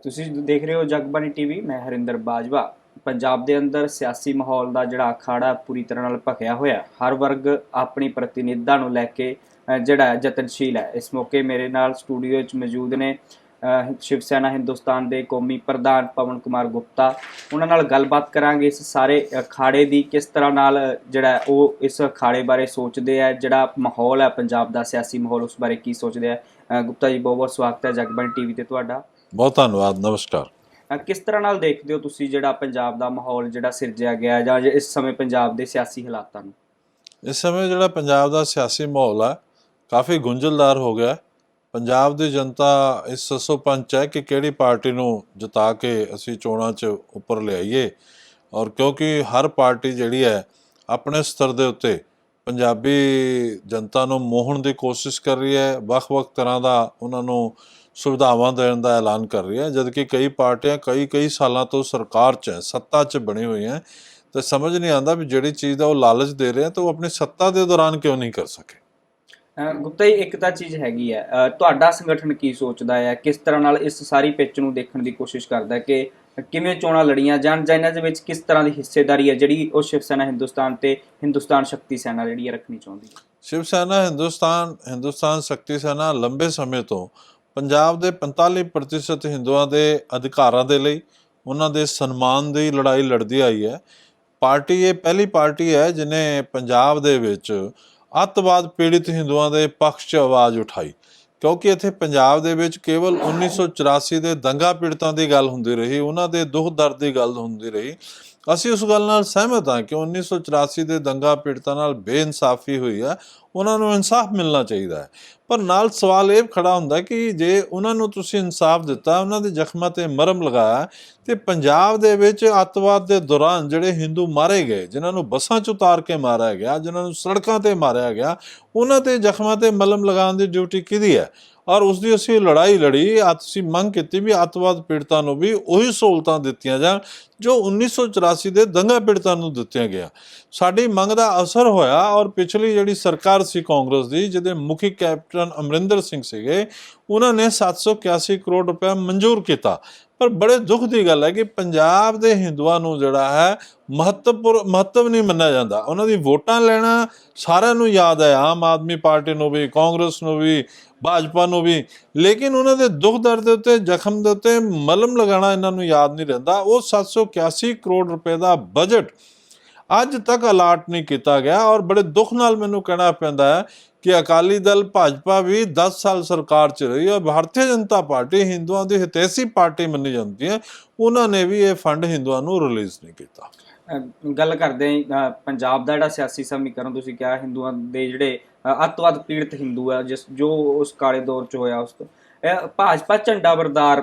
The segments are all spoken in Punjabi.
ਤੁਸੀਂ ਦੇਖ ਰਹੇ ਹੋ ਜਗਬਾਣੀ ਟੀਵੀ। ਮੈਂ ਹਰਿੰਦਰ ਬਾਜਵਾ। ਪੰਜਾਬ ਦੇ ਅੰਦਰ ਸਿਆਸੀ ਮਾਹੌਲ ਦਾ ਜਿਹੜਾ ਅਖਾੜਾ ਪੂਰੀ ਤਰ੍ਹਾਂ ਨਾਲ ਭਖਿਆ ਹੋਇਆ। ਹਰ ਵਰਗ ਆਪਣੀ ਪ੍ਰਤੀਨਿਧਤਾ ਨੂੰ ਲੈ ਕੇ ਜਿਹੜਾ ਯਤਨਸ਼ੀਲ ਹੈ। ਇਸ ਮੌਕੇ ਮੇਰੇ ਨਾਲ ਸਟੂਡੀਓ 'ਚ ਮੌਜੂਦ ਨੇ ਸ਼ਿਵ ਸੈਨਾ ਹਿੰਦੁਸਤਾਨ ਦੇ ਕੌਮੀ ਪ੍ਰਧਾਨ ਪਵਨ ਕੁਮਾਰ ਗੁਪਤਾ। ਉਹਨਾਂ ਨਾਲ ਗੱਲਬਾਤ ਕਰਾਂਗੇ ਇਸ ਸਾਰੇ ਅਖਾੜੇ ਦੀ, ਕਿਸ ਤਰ੍ਹਾਂ ਨਾਲ ਜਿਹੜਾ ਉਹ ਇਸ ਅਖਾੜੇ ਬਾਰੇ ਸੋਚਦੇ ਹੈ, ਜਿਹੜਾ ਮਾਹੌਲ ਹੈ ਪੰਜਾਬ ਦਾ ਸਿਆਸੀ ਮਾਹੌਲ, ਉਸ ਬਾਰੇ ਕੀ ਸੋਚਦੇ ਹੈ। ਗੁਪਤਾ ਜੀ, ਬਹੁਤ ਬਹੁਤ ਸਵਾਗਤ ਹੈ ਜਗਬਾਣੀ ਟੀਵੀ ਤੇ ਤੁਹਾਡਾ। ਬਹੁਤ ਧੰਨਵਾਦ, ਨਮਸਕਾਰ। ਕਿਸ ਤਰ੍ਹਾਂ ਨਾਲ ਦੇਖਦੇ ਹੋ ਤੁਸੀਂ ਜਿਹੜਾ ਪੰਜਾਬ ਦਾ ਮਾਹੌਲ ਜਿਹੜਾ ਸਿਰਜਿਆ ਗਿਆ ਜਾਂ ਇਸ ਸਮੇਂ ਪੰਜਾਬ ਦੇ ਸਿਆਸੀ ਹਾਲਾਤਾਂ ਨੂੰ? ਇਸ ਸਮੇਂ ਜਿਹੜਾ ਪੰਜਾਬ ਦਾ ਸਿਆਸੀ ਮਾਹੌਲ ਹੈ ਕਾਫੀ ਗੁੰਝਲਦਾਰ ਹੋ ਗਿਆ। ਪੰਜਾਬ ਦੀ ਜਨਤਾ ਇਸ ਸੱਸੋ-ਪੰਚ ਹੈ ਕਿ ਕਿਹੜੀ ਪਾਰਟੀ ਨੂੰ ਜਿਤਾ ਕੇ ਅਸੀਂ ਚੋਣਾਂ 'ਚ ਉੱਪਰ ਲਿਆਈਏ, ਔਰ ਕਿਉਂਕਿ ਹਰ ਪਾਰਟੀ ਜਿਹੜੀ ਹੈ ਆਪਣੇ ਸਤਰ ਦੇ ਉੱਤੇ ਪੰਜਾਬੀ ਜਨਤਾ ਨੂੰ ਮੋਹਣ ਦੀ ਕੋਸ਼ਿਸ਼ ਕਰ ਰਹੀ ਹੈ, ਵੱਖ-ਵੱਖ ਤਰ੍ਹਾਂ ਦਾ ਉਹਨਾਂ ਨੂੰ ਸੁਵਿਧਾਵਾਂ ਦੇਣ ਦਾ ਐਲਾਨ ਕਰ ਰਹੀ ਹੈ, ਜਦਕਿ ਕਈ ਪਾਰਟੀਆਂ ਕਈ ਸਾਲਾਂ ਤੋਂ ਸਰਕਾਰ 'ਚ ਹੈ, ਸੱਤਾ 'ਚ ਬਣੀ ਹੋਈਆਂ, ਤੇ ਸਮਝ ਨਹੀਂ ਆਉਂਦਾ ਵੀ ਜਿਹੜੀ ਚੀਜ਼ ਦਾ ਉਹ ਲਾਲਚ ਦੇ ਰਹੇ ਆ ਤਾਂ ਉਹ ਆਪਣੀ ਸੱਤਾ ਦੇ ਦੌਰਾਨ ਕਿਉਂ ਨਹੀਂ ਕਰ ਸਕੇ। ਗੁਪਤਾ ਜੀ, ਇੱਕ ਤਾਂ ਚੀਜ਼ ਹੈਗੀ ਹੈ, ਤੁਹਾਡਾ ਸੰਗਠਨ ਕੀ ਸੋਚਦਾ ਹੈ, ਕਿਸ ਤਰ੍ਹਾਂ ਨਾਲ ਇਸ ਸਾਰੀ ਪਿੱਚ ਨੂੰ ਦੇਖਣ ਦੀ ਕੋਸ਼ਿਸ਼ ਕਰਦਾ ਹੈ ਕਿ ਕਿਵੇਂ ਚੋਣਾਂ ਲੜੀਆਂ ਜਾਣ ਜਾਂ ਇਹਨਾਂ ਦੇ ਵਿੱਚ ਕਿਸ ਤਰ੍ਹਾਂ ਦੀ ਹਿੱਸੇਦਾਰੀ ਹੈ ਜਿਹੜੀ ਉਹ ਸ਼ਿਵ ਸੈਨਾ ਹਿੰਦੁਸਤਾਨ ਤੇ ਹਿੰਦੁਸਤਾਨ ਸ਼ਕਤੀ ਸੈਨਾ ਜਿਹੜੀ ਹੈ ਰੱਖਣੀ ਚਾਹੁੰਦੀ ਹੈ? ਸ਼ਿਵ ਸੈਨਾ ਹਿੰਦੁਸਤਾਨ ਸ਼ਕਤੀ ਸੈਨਾ ਲੰਬੇ ਸਮੇਂ ਤੋਂ ਪੰਜਾਬ ਦੇ 45% ਹਿੰਦੂਆਂ ਦੇ ਅਧਿਕਾਰਾਂ ਦੇ ਲਈ, ਉਹਨਾਂ ਦੇ ਸਨਮਾਨ ਦੀ ਲੜਾਈ ਲੜਦੀ ਆਈ ਹੈ। ਪਾਰਟੀ ਇਹ ਪਹਿਲੀ ਪਾਰਟੀ ਹੈ ਜਿਹਨੇ ਪੰਜਾਬ ਦੇ ਵਿੱਚ ਅੱਤਵਾਦ ਪੀੜਿਤ ਹਿੰਦੂਆਂ ਦੇ ਪੱਖ 'ਚ ਆਵਾਜ਼ ਉਠਾਈ, ਕਿਉਂਕਿ ਇੱਥੇ ਪੰਜਾਬ ਦੇ ਵਿੱਚ ਕੇਵਲ 1984 ਦੇ ਦੰਗਾ ਪੀੜਤਾਂ ਦੀ ਗੱਲ ਹੁੰਦੀ ਰਹੀ, ਉਹਨਾਂ ਦੇ ਦੁੱਖ ਦਰਦ ਦੀ ਗੱਲ ਹੁੰਦੀ ਰਹੀ। ਅਸੀਂ ਉਸ ਗੱਲ ਨਾਲ ਸਹਿਮਤ ਹਾਂ ਕਿ 1984 ਦੇ ਦੰਗਾ ਪੀੜਤਾਂ ਨਾਲ ਬੇਇਨਸਾਫੀ ਹੋਈ ਹੈ, ਉਹਨਾਂ ਨੂੰ ਇਨਸਾਫ ਮਿਲਣਾ ਚਾਹੀਦਾ ਹੈ। ਪਰ ਨਾਲ ਸਵਾਲ ਇਹ ਖੜਾ ਹੁੰਦਾ ਕਿ ਜੇ ਉਹਨਾਂ ਨੂੰ ਤੁਸੀਂ ਇਨਸਾਫ ਦਿੱਤਾ, ਉਹਨਾਂ ਦੇ ਜ਼ਖਮਾਂ 'ਤੇ ਮਰਹਮ ਲਗਾਇਆ, ਤੇ ਪੰਜਾਬ ਦੇ ਵਿੱਚ ਅੱਤਵਾਦ ਦੇ ਦੌਰਾਨ ਜਿਹੜੇ ਹਿੰਦੂ ਮਾਰੇ ਗਏ, ਜਿਨ੍ਹਾਂ ਨੂੰ ਬੱਸਾਂ 'ਚ ਉਤਾਰ ਕੇ ਮਾਰਿਆ ਗਿਆ, ਜਿਨ੍ਹਾਂ ਨੂੰ ਸੜਕਾਂ 'ਤੇ ਮਾਰਿਆ ਗਿਆ, ਉਹਨਾਂ 'ਤੇ ਜ਼ਖਮਾਂ 'ਤੇ ਮਲਮ ਲਗਾਉਣ ਦੀ ਡਿਊਟੀ ਕਿਹਦੀ ਹੈ? ਔਰ ਉਸ ਦੀ ਅਸੀਂ ਲੜਾਈ ਲੜੀ। ਅਸੀਂ ਮੰਗ ਕੀਤੀ ਵੀ ਅੱਤਵਾਦ ਪੀੜਤਾਂ ਨੂੰ ਵੀ ਉਹੀ ਸਹੂਲਤਾਂ ਦਿੱਤੀਆਂ ਜਾਣ ਜੋ 1984 ਦੇ ਦੰਗਾ ਪੀੜਤਾਂ ਨੂੰ ਦਿੱਤੀਆਂ ਗਿਆ। ਸਾਡੀ ਮੰਗ ਦਾ ਅਸਰ ਹੋਇਆ, ਔਰ ਪਿਛਲੀ ਜਿਹੜੀ ਸਰਕਾਰ ਸੀ ਕਾਂਗਰਸ ਦੀ, ਜਿਹਦੇ ਮੁਖੀ ਕੈਪਟਨ ਅਮਰਿੰਦਰ ਸਿੰਘ ਸੀਗੇ, ਉਹਨਾਂ ਨੇ 781 ਕਰੋੜ ਰੁਪਏ ਮਨਜ਼ੂਰ ਕੀਤਾ। ਪਰ ਬੜੇ ਦੁੱਖ ਦੀ ਗੱਲ ਹੈ ਕਿ ਪੰਜਾਬ ਦੇ ਹਿੰਦੂਆਂ ਨੂੰ ਜਿਹੜਾ ਹੈ ਮਹੱਤਵ ਨਹੀਂ ਮੰਨਿਆ ਜਾਂਦਾ। ਉਹਨਾਂ ਦੀ ਵੋਟਾਂ ਲੈਣਾ ਸਾਰਿਆਂ ਨੂੰ ਯਾਦ ਹੈ, ਆਮ ਆਦਮੀ ਪਾਰਟੀ ਨੂੰ ਵੀ, ਕਾਂਗਰਸ ਨੂੰ ਵੀ, ਭਾਜਪਾ ਨੂੰ ਵੀ, ਲੇਕਿਨ ਉਹਨਾਂ ਦੇ ਦੁੱਖ ਦਰਦ ਦੇ ਉੱਤੇ, ਜ਼ਖਮ ਦੇ ਉੱਤੇ ਮਲਮ ਲਗਾਉਣਾ ਇਹਨਾਂ ਨੂੰ ਯਾਦ ਨਹੀਂ ਰਹਿੰਦਾ। ਉਹ 781 ਕਰੋੜ ਰੁਪਏ ਦਾ ਬਜਟ ਅੱਜ ਤੱਕ ਅਲਾਟ ਨਹੀਂ ਕੀਤਾ ਗਿਆ, ਔਰ ਬੜੇ ਦੁੱਖ ਨਾਲ ਮੈਨੂੰ ਕਹਿਣਾ ਪੈਂਦਾ ਹੈ ਕਿ ਅਕਾਲੀ ਦਲ, ਭਾਜਪਾ ਵੀ 10 ਸਾਲ ਸਰਕਾਰ 'ਚ ਰਹੀ, ਔਰ ਭਾਰਤੀ ਜਨਤਾ ਪਾਰਟੀ ਹਿੰਦੂਆਂ ਦੀ ਹਿਤੈਸ਼ੀ ਪਾਰਟੀ ਮੰਨੀ ਜਾਂਦੀ ਹੈ, ਉਹਨਾਂ ਨੇ ਵੀ ਇਹ ਫੰਡ ਹਿੰਦੂਆਂ ਨੂੰ ਰਿਲੀਜ਼ ਨਹੀਂ ਕੀਤਾ। ਗੱਲ ਕਰਦੇ ਪੰਜਾਬ ਦਾ ਜਿਹੜਾ ਸਿਆਸੀ ਸਮੀਕਰਨ ਤੁਸੀਂ ਕਿਹਾ, ਹਿੰਦੂਆਂ ਦੇ ਜਿਹੜੇ ਅੱਤਵਾਦ ਪੀੜਤ ਹਿੰਦੂ ਆ ਜੋ ਉਸ ਕਾਲੇ ਦੌਰ 'ਚ ਹੋਇਆ, ਉਸ ਤੋਂ ਭਾਜਪਾ ਝੰਡਾ ਬਰਦਾਰ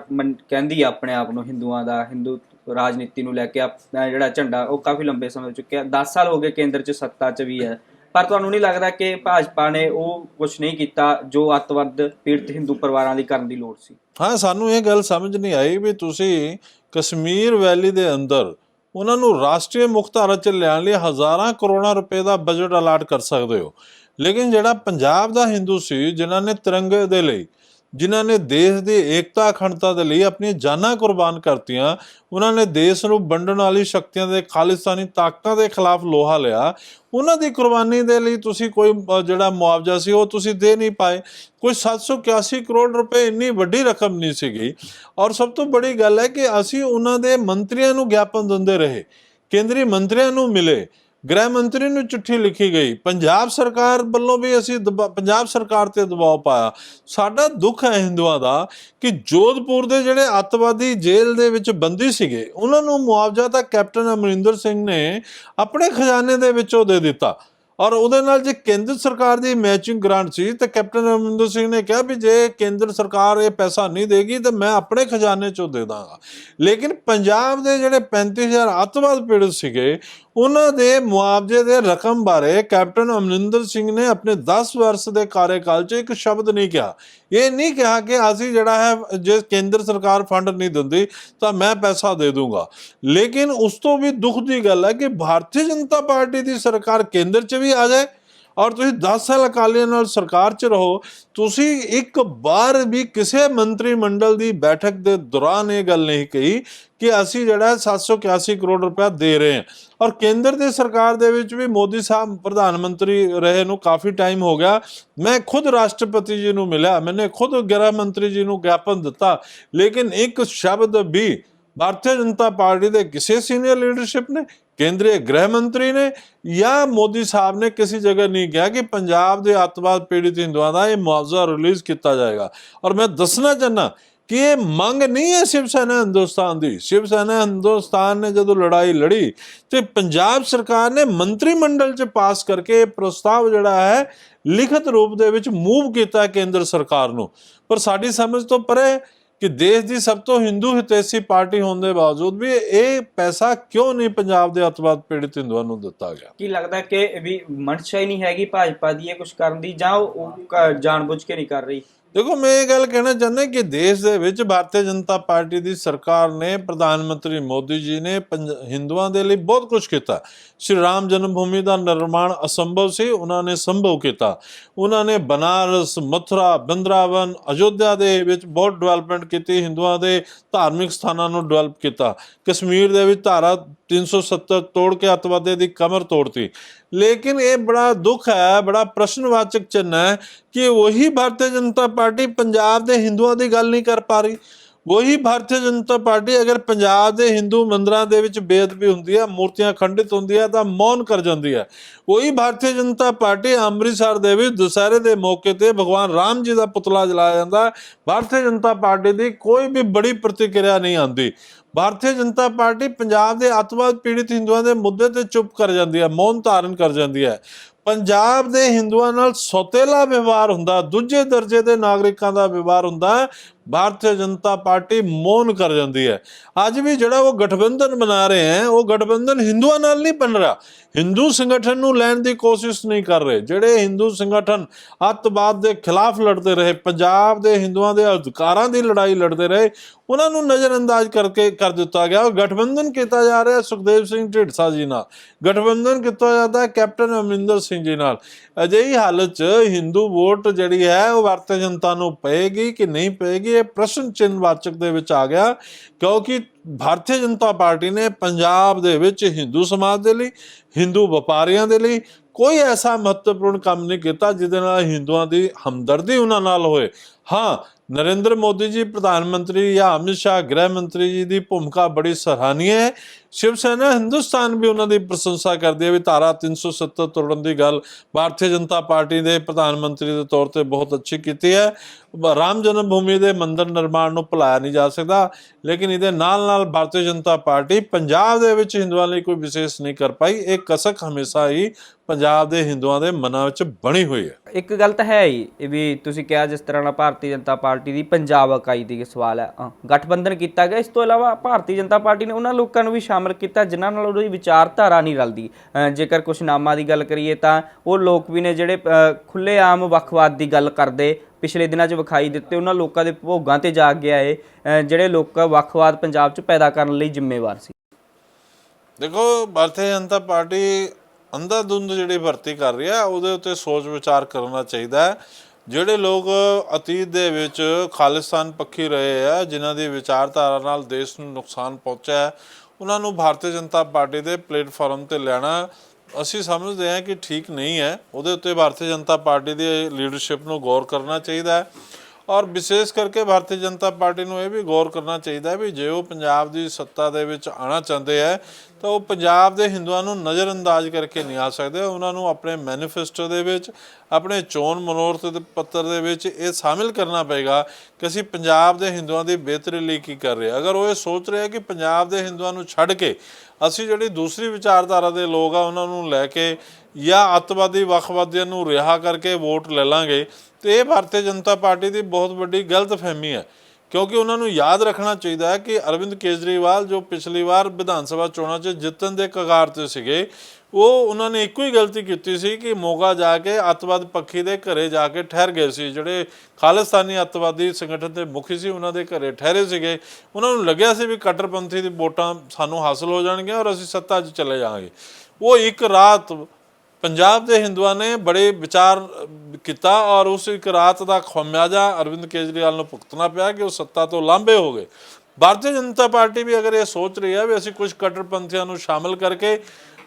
ਕਹਿੰਦੀ ਆ ਆਪਣੇ ਆਪ ਨੂੰ, ਹਿੰਦੂਆਂ ਦਾ, ਹਿੰਦੂ ਰਾਜਨੀਤੀ ਨੂੰ ਲੈ ਕੇ ਜਿਹੜਾ ਝੰਡਾ ਉਹ ਕਾਫੀ ਲੰਬੇ ਸਮੇਂ ਚੁੱਕਿਆ, 10 ਸਾਲ ਹੋ ਗਏ ਕੇਂਦਰ 'ਚ ਸੱਤਾ 'ਚ ਵੀ ਹੈ। ਪਰ ਤੁਹਾਨੂੰ ਨਹੀਂ ਲੱਗਦਾ ਕਿ ਭਾਜਪਾ ਨੇ ਉਹ ਕੁਛ ਨਹੀਂ ਕੀਤਾ ਜੋ ਅੱਤਵਾਦ ਪੀੜਤ ਹਿੰਦੂ ਪਰਿਵਾਰਾਂ ਦੀ ਕਰਨ ਦੀ ਲੋੜ ਸੀ? ਹਾਂ, ਸਾਨੂੰ ਇਹ ਗੱਲ ਸਮਝ ਨਹੀਂ ਆਈ ਵੀ ਤੁਸੀਂ ਕਸ਼ਮੀਰ ਵੈਲੀ ਦੇ ਅੰਦਰ ਉਹਨਾਂ ਨੂੰ ਰਾਸ਼ਟਰੀ ਮੁੱਖ ਧਾਰਾ 'ਚ ਲਿਆਉਣ ਲਈ ਹਜ਼ਾਰਾਂ ਕਰੋੜਾਂ ਰੁਪਏ ਦਾ ਬਜਟ ਅਲਾਟ ਕਰ ਸਕਦੇ ਹੋ, ਲੇਕਿਨ ਜਿਹੜਾ ਪੰਜਾਬ ਦਾ ਹਿੰਦੂ ਸੀ, ਜਿਨ੍ਹਾਂ ਨੇ ਤਿਰੰਗੇ ਦੇ ਲਈ, ਜਿਨ੍ਹਾਂ ਨੇ ਦੇਸ਼ ਦੀ ਏਕਤਾ ਅਖੰਡਤਾ ਦੇ ਲਈ ਆਪਣੀਆਂ ਜਾਨਾਂ ਕੁਰਬਾਨ ਕਰਤੀਆਂ, ਉਹਨਾਂ ਨੇ ਦੇਸ਼ ਨੂੰ ਵੰਡਣ ਵਾਲੀ ਸ਼ਕਤੀਆਂ ਦੇ, ਖਾਲਿਸਤਾਨੀ ਤਾਕਤਾਂ ਦੇ ਖਿਲਾਫ ਲੋਹਾ ਲਿਆ, ਉਹਨਾਂ ਦੀ ਕੁਰਬਾਨੀ ਦੇ ਲਈ ਤੁਸੀਂ ਕੋਈ ਜਿਹੜਾ ਮੁਆਵਜ਼ਾ ਸੀ ਉਹ ਤੁਸੀਂ ਦੇ ਨਹੀਂ ਪਾਏ। ਕੋਈ 781 ਕਰੋੜ ਰੁਪਏ ਇੰਨੀ ਵੱਡੀ ਰਕਮ ਨਹੀਂ ਸੀਗੀ। ਔਰ ਸਭ ਤੋਂ ਬੜੀ ਗੱਲ ਹੈ ਕਿ ਅਸੀਂ ਉਹਨਾਂ ਦੇ ਮੰਤਰੀਆਂ ਨੂੰ ਗਿਆਪਨ ਦਿੰਦੇ ਰਹੇ, ਕੇਂਦਰੀ ਮੰਤਰੀਆਂ ਨੂੰ ਮਿਲੇ, ਗ੍ਰਹਿ ਮੰਤਰੀ ਨੂੰ ਚਿੱਠੀ ਲਿਖੀ ਗਈ, ਪੰਜਾਬ ਸਰਕਾਰ ਵੱਲੋਂ ਵੀ ਅਸੀਂ ਪੰਜਾਬ ਸਰਕਾਰ ਤੇ ਦਬਾਅ ਪਾਇਆ। ਸਾਡਾ ਦੁੱਖ ਹੈ ਹਿੰਦੂਆਂ ਦਾ ਕਿ ਜੋਧਪੁਰ ਦੇ ਜਿਹੜੇ ਅੱਤਵਾਦੀ ਜੇਲ੍ਹ ਦੇ ਵਿੱਚ ਬੰਦੀ ਸੀਗੇ, ਉਹਨਾਂ ਨੂੰ ਮੁਆਵਜ਼ਾ ਤਾਂ ਕੈਪਟਨ ਅਮਰਿੰਦਰ ਸਿੰਘ ਨੇ ਆਪਣੇ ਖਜ਼ਾਨੇ ਦੇ ਵਿੱਚੋਂ ਦੇ ਦਿੱਤਾ, ਔਰ ਉਹਦੇ ਨਾਲ ਜੇ ਕੇਂਦਰ ਸਰਕਾਰ ਦੀ ਮੈਚਿੰਗ ਗ੍ਰਾਂਟ ਸੀ ਤਾਂ ਕੈਪਟਨ ਅਮਰਿੰਦਰ ਸਿੰਘ ਨੇ ਕਿਹਾ ਵੀ ਜੇ ਕੇਂਦਰ ਸਰਕਾਰ ਇਹ ਪੈਸਾ ਨਹੀਂ ਦੇਗੀ ਤਾਂ ਮੈਂ ਆਪਣੇ ਖਜ਼ਾਨੇ 'ਚੋਂ ਦੇ ਦਾਂਗਾ। ਲੇਕਿਨ ਪੰਜਾਬ ਦੇ ਜਿਹੜੇ 35,000 ਅੱਤਵਾਦ ਪੀੜਤ ਸੀਗੇ, ਉਹਨਾਂ ਦੇ ਮੁਆਵਜ਼ੇ ਦੇ ਰਕਮ ਬਾਰੇ ਕੈਪਟਨ ਅਮਰਿੰਦਰ ਸਿੰਘ ਨੇ ਆਪਣੇ 10 ਵਰਸ ਦੇ ਕਾਰਜਕਾਲ 'ਚ ਇੱਕ ਸ਼ਬਦ ਨਹੀਂ ਕਿਹਾ। ਇਹ ਨਹੀਂ ਕਿਹਾ ਕਿ ਅਸੀਂ ਜਿਹੜਾ ਹੈ ਜੇ ਕੇਂਦਰ ਸਰਕਾਰ ਫੰਡ ਨਹੀਂ ਦਿੰਦੀ ਤਾਂ ਮੈਂ ਪੈਸਾ ਦੇ ਦੂੰਗਾ। ਲੇਕਿਨ ਉਸ ਤੋਂ ਵੀ ਦੁੱਖ ਦੀ ਗੱਲ ਹੈ ਕਿ ਭਾਰਤੀ ਜਨਤਾ ਪਾਰਟੀ ਦੀ ਸਰਕਾਰ ਕੇਂਦਰ 'ਚ ਵੀ ਆ ਜਾਏ ਔਰ ਤੁਸੀਂ 10 ਸਾਲ ਅਕਾਲੀਆਂ ਨਾਲ ਸਰਕਾਰ 'ਚ ਰਹੋ, ਤੁਸੀਂ ਇੱਕ ਵਾਰ ਵੀ ਕਿਸੇ ਮੰਤਰੀ ਮੰਡਲ ਦੀ ਬੈਠਕ ਦੇ ਦੌਰਾਨ ਇਹ ਗੱਲ ਨਹੀਂ ਕਹੀ ਕਿ ਅਸੀਂ ਜਿਹੜਾ 781 ਕਰੋੜ ਰੁਪਇਆ ਦੇ ਰਹੇ ਹਾਂ। ਔਰ ਕੇਂਦਰ ਦੀ ਸਰਕਾਰ ਦੇ ਵਿੱਚ ਵੀ ਮੋਦੀ ਸਾਹਿਬ ਪ੍ਰਧਾਨ ਮੰਤਰੀ ਰਹੇ ਨੂੰ ਕਾਫੀ ਟਾਈਮ ਹੋ ਗਿਆ। ਮੈਂ ਖੁਦ ਰਾਸ਼ਟਰਪਤੀ ਜੀ ਨੂੰ ਮਿਲਿਆ, ਮੈंने ਖੁਦ ਗ੍ਰਹਿ ਮੰਤਰੀ ਜੀ ਨੂੰ ਗਿਆਪਨ ਦਿੱਤਾ, ਲੇਕਿਨ ਇੱਕ ਸ਼ਬਦ ਵੀ ਭਾਰਤੀ ਜਨਤਾ ਪਾਰਟੀ ਦੇ ਕਿਸੇ ਸੀਨੀਅਰ ਲੀਡਰਸ਼ਿਪ ਨੇ, ਕੇਂਦਰੀ ਗ੍ਰਹਿ ਮੰਤਰੀ ਨੇ ਜਾਂ ਮੋਦੀ ਸਾਹਿਬ ਨੇ ਕਿਸੇ ਜਗ੍ਹਾ ਨਹੀਂ ਕਿਹਾ ਕਿ ਪੰਜਾਬ ਦੇ ਅੱਤਵਾਦ ਪੀੜਿਤ ਹਿੰਦੂਆਂ ਦਾ ਇਹ ਮੁਆਵਜ਼ਾ ਰਿਲੀਜ਼ ਕੀਤਾ ਜਾਏਗਾ। ਔਰ ਮੈਂ ਦੱਸਣਾ ਚਾਹੁੰਦਾ ਕਿ ਇਹ ਮੰਗ ਨਹੀਂ ਹੈ शिव सेना हिंदुस्तान ਦੀ। शिव सेना हिंदुस्तान ਨੇ ਜਦੋਂ ਲੜਾਈ ਲੜੀ ਤੇ ਪੰਜਾਬ ਸਰਕਾਰ ਨੇ ਮੰਤਰੀ ਮੰਡਲ 'ਚ ਪਾਸ ਕਰਕੇ ਇਹ ਪ੍ਰਸਤਾਵ ਜਿਹੜਾ ਹੈ ਲਿਖਤ ਰੂਪ ਦੇ ਵਿੱਚ ਮੂਵ ਕੀਤਾ ਕੇਂਦਰ ਸਰਕਾਰ ਨੂੰ। ਪਰ ਸਾਡੀ ਸਮਝ ਤੋਂ ਪਰੇ ਕਿ ਦੇਸ਼ ਦੀ ਸਭ ਤੋਂ ਹਿੰਦੂ ਹਿਤੈਸ਼ੀ ਪਾਰਟੀ ਹੋਣ ਦੇ ਬਾਵਜੂਦ ਵੀ ਇਹ ਪੈਸਾ ਕਿਉਂ ਨਹੀਂ ਪੰਜਾਬ ਦੇ ਅੱਤਵਾਦ ਪੀੜਿਤ ਹਿੰਦੂਆਂ ਨੂੰ ਦਿੱਤਾ ਗਿਆ? ਕੀ ਲੱਗਦਾ ਕਿ ਵੀ ਮਨਸ਼ਾ ਹੀ ਨਹੀਂ ਹੈਗੀ ਭਾਜਪਾ ਦੀ ਇਹ ਕੁਝ ਕਰਨ ਦੀ, ਜਾਂ ਉਹ ਜਾਣਬੁੱਝ ਕੇ ਨਹੀਂ ਕਰ ਰਹੀ? ਦੇਖੋ, ਮੈਂ ਇਹ ਗੱਲ ਕਹਿਣਾ ਚਾਹੁੰਦਾ ਕਿ ਦੇਸ਼ ਦੇ ਵਿੱਚ ਭਾਰਤੀ ਜਨਤਾ ਪਾਰਟੀ ਦੀ ਸਰਕਾਰ ਨੇ, ਪ੍ਰਧਾਨ ਮੰਤਰੀ ਮੋਦੀ ਜੀ ਨੇ ਹਿੰਦੂਆਂ ਦੇ ਲਈ ਬਹੁਤ ਕੁਝ ਕੀਤਾ। ਸ਼੍ਰੀ ਰਾਮ ਜਨਮ ਭੂਮੀ ਦਾ ਨਿਰਮਾਣ ਅਸੰਭਵ ਸੀ, ਉਹਨਾਂ ਨੇ ਸੰਭਵ ਕੀਤਾ। ਉਹਨਾਂ ਨੇ ਬਨਾਰਸ, ਮਥੁਰਾ, ਬ੍ਰਿੰਦਾਵਨ, ਅਯੋਧਿਆ ਦੇ ਵਿੱਚ ਬਹੁਤ ਡਿਵੈਲਪਮੈਂਟ ਕੀਤੀ, ਹਿੰਦੂਆਂ ਦੇ ਧਾਰਮਿਕ ਸਥਾਨਾਂ ਨੂੰ ਡਿਵੈਲਪ ਕੀਤਾ। ਕਸ਼ਮੀਰ ਦੇ ਵਿੱਚ ਧਾਰਾ 370 ਤੋੜ ਕੇ ਅੱਤਵਾਦ ਦੀ ਕਮਰ ਤੋੜਤੀ। लेकिन ये बड़ा दुख है, बड़ा प्रश्नवाचक चिन्ह है कि वही भारतीय जनता पार्टी पंजाब के हिंदुओं की गल नहीं कर पा रही। वही भारतीय जनता पार्टी अगर पंजाब के हिंदू मंदिरों के विच बेअदबी हुंदी है, मूर्तियां खंडित होंदी है, तो मौन कर जाती है। वही भारतीय जनता पार्टी अमृतसर दे विच दशहरे के मौके पर भगवान राम जी का पुतला जलाया जाता है, भारतीय जनता पार्टी की कोई भी बड़ी प्रतिक्रिया नहीं आती। भारतीय जनता पार्टी पंजाब के अतवाद पीड़ित हिंदुओं के मुद्दे ते चुप कर जाती है, मौन धारण कर जाती है। पंजाब के हिंदुओं नाल सौतेला व्यवहार हुंदा, दूजे दर्जे के नागरिकों का व्यवहार हुंदा, भारतीय जनता पार्टी मौन कर जाती है। अज भी जिहड़ा वो गठबंधन बना रहे हैं, वो गठबंधन हिंदुओं नाल नहीं बन रहा, हिंदू संगठन नूं लैण दी कोशिश नहीं कर रहे। जिहड़े हिंदू संगठन अतवाद के खिलाफ लड़ते रहे, पंजाब के हिंदुओं के अधिकारां दी लड़ाई लड़ते रहे, उन्हां नूं नज़रअंदाज करके कर दिता गया। गठबंधन किया जा रहा है सुखदेव सिंह ढींडसा जी नाल, गठबंधन किया जाता है कैप्टन अमरिंदर सिंह जी नाल। अजिही हालत च हिंदू वोट जिहड़ी है वो भारतीय जनता नूं पएगी कि नहीं पएगी, ये प्रश्न चिन्हवाचक दे विच आ गया, क्योंकि भारतीय जनता पार्टी ने पंजाब दे विच हिंदू समाज दे लई, हिंदू व्यापारियों दे लई कोई ऐसा महत्वपूर्ण काम नहीं किया जिहदे नाल हिंदुओं की हमदर्दी उन्हां नाल होए। हाँ, नरेंद्र मोदी जी प्रधानमंत्री या अमित शाह गृह मंत्री जी की भूमिका बड़ी सराहनीय है। शिव सेना हिंदुस्तान भी उन्होंने प्रशंसा करती है भी धारा 370 तोड़न की गल भारतीय जनता पार्टी के प्रधानमंत्री के तौर पर बहुत अच्छी की है। राम जन्मभूमि के मंदिर निर्माण को भुलाया नहीं जा सकता, लेकिन ये नाल भारतीय जनता पार्टी पंजाब दे विच हिंदुओं लिए कोई विशेष नहीं कर पाई। एक कसक हमेशा ही पंजाब के हिंदुओं के मनां विच बनी हुई है। एक गल तो है ही भी तुसीं कहा जिस तरह नाल भारतीय जनता पार्टी की पंजाब इकाई दी सवाल है, गठबंधन किया गया। इस तो इलावा भारतीय जनता पार्टी ने उन्होंने लोगों को भी शामिल किया जिन्हां नाल उहदी विचारधारा नहीं रलदी। जेकर कुछ नामां की गल करिए तो वो लोग भी ने जिहड़े खुलेआम वखवाद की गल करते पिछले दिनों च विखाई दिते, उन्होंने लोगों के भोगां ते जा गया है जिहड़े लोग वखवाद पंजाब च पैदा करने लई जिम्मेवार सी। देखो, भारतीय जनता पार्टी अंधाधुंध जिहड़ी भर्ती कर रही है ਉਹਦੇ ਉੱਤੇ सोच विचार करना चाहिए है। ਜਿਹੜੇ ਲੋਕ ਅਤੀਤ ਦੇ ਵਿੱਚ ਖਾਲਿਸਤਾਨ ਪੱਖੀ ਰਹੇ ਆ, ਜਿਨ੍ਹਾਂ ਦੀ ਵਿਚਾਰਧਾਰਾ ਨਾਲ ਦੇਸ਼ ਨੂੰ ਨੁਕਸਾਨ ਪਹੁੰਚਿਆ ਹੈ, ਉਹਨਾਂ ਨੂੰ ਭਾਰਤੀ ਜਨਤਾ ਪਾਰਟੀ ਦੇ ਪਲੇਟਫਾਰਮ ਤੇ ਲੈਣਾ ਅਸੀਂ ਸਮਝਦੇ ਹਾਂ ਕਿ ਠੀਕ ਨਹੀਂ ਹੈ। ਉਹਦੇ ਉੱਤੇ ਭਾਰਤੀ ਜਨਤਾ ਪਾਰਟੀ ਦੀ ਲੀਡਰਸ਼ਿਪ ਨੂੰ ਗੌਰ ਕਰਨਾ ਚਾਹੀਦਾ ਹੈ। और विशेष करके भारतीय जनता पार्टी को यह भी गौर करना चाहिए भी जो वो पंजाब की सत्ता दे विच आना चाहते हैं तो वो पंजाब के हिंदुओं को नज़रअंदाज करके नहीं आ सकते। उन्होंने अपने मैनीफेस्टो दे विच, अपने चोन मनोरथ पत्र दे विच ये शामिल करना पेगा कि असीं पंजाब के हिंदुओं की बेहतरी लिए की कर रहे। अगर वो ये सोच रहे हैं कि पंजाब के हिंदुओं को छड्ड के असीं जिहड़ी दूसरी विचारधारा के लोग आ उन्होंने लैके या अतवादी वखवादियों को रिहा करके वोट ले लांगे तो ये भारतीय जनता पार्टी की बहुत बड़ी गलत फहमी है। क्योंकि उन्होंने याद रखना चाहिए है कि अरविंद केजरीवाल जो पिछली बार विधान सभा चोणों च जितन के कगार ते सीगे, वो उन्होंने एक ही गलती की सी कि मोगा जाके अतवाद पक्षी के घरे जाके ठहर गए सी। जिहड़े खालिस्तानी अतवादी संगठन के मुखी सी उन्होंने घरे ठहरे सीगे। उन्होंने लग्या सी भी कट्टरपंथी दी वोटां सानू हासिल हो जाणगीआं और असीं सत्ता 'च चले जाएंगे। वो एक रात ਪੰਜਾਬ ਦੇ ਹਿੰਦੂਆਂ ਨੇ ਬੜੇ ਵਿਚਾਰ ਕੀਤਾ ਔਰ ਉਸ ਇੱਕ ਰਾਤ ਦਾ ਖਮਿਆਜਾ ਅਰਵਿੰਦ ਕੇਜਰੀਵਾਲ ਨੂੰ ਭੁਗਤਣਾ ਪਿਆ ਕਿ ਉਹ ਸੱਤਾ ਤੋਂ ਲਾਂਭੇ ਹੋ ਗਏ। ਭਾਰਤੀ ਜਨਤਾ ਪਾਰਟੀ ਵੀ ਅਗਰ ਇਹ ਸੋਚ ਰਹੀ ਹੈ ਵੀ ਅਸੀਂ ਕੁਝ ਕੱਟੜਪੰਥੀਆਂ ਨੂੰ ਸ਼ਾਮਲ ਕਰਕੇ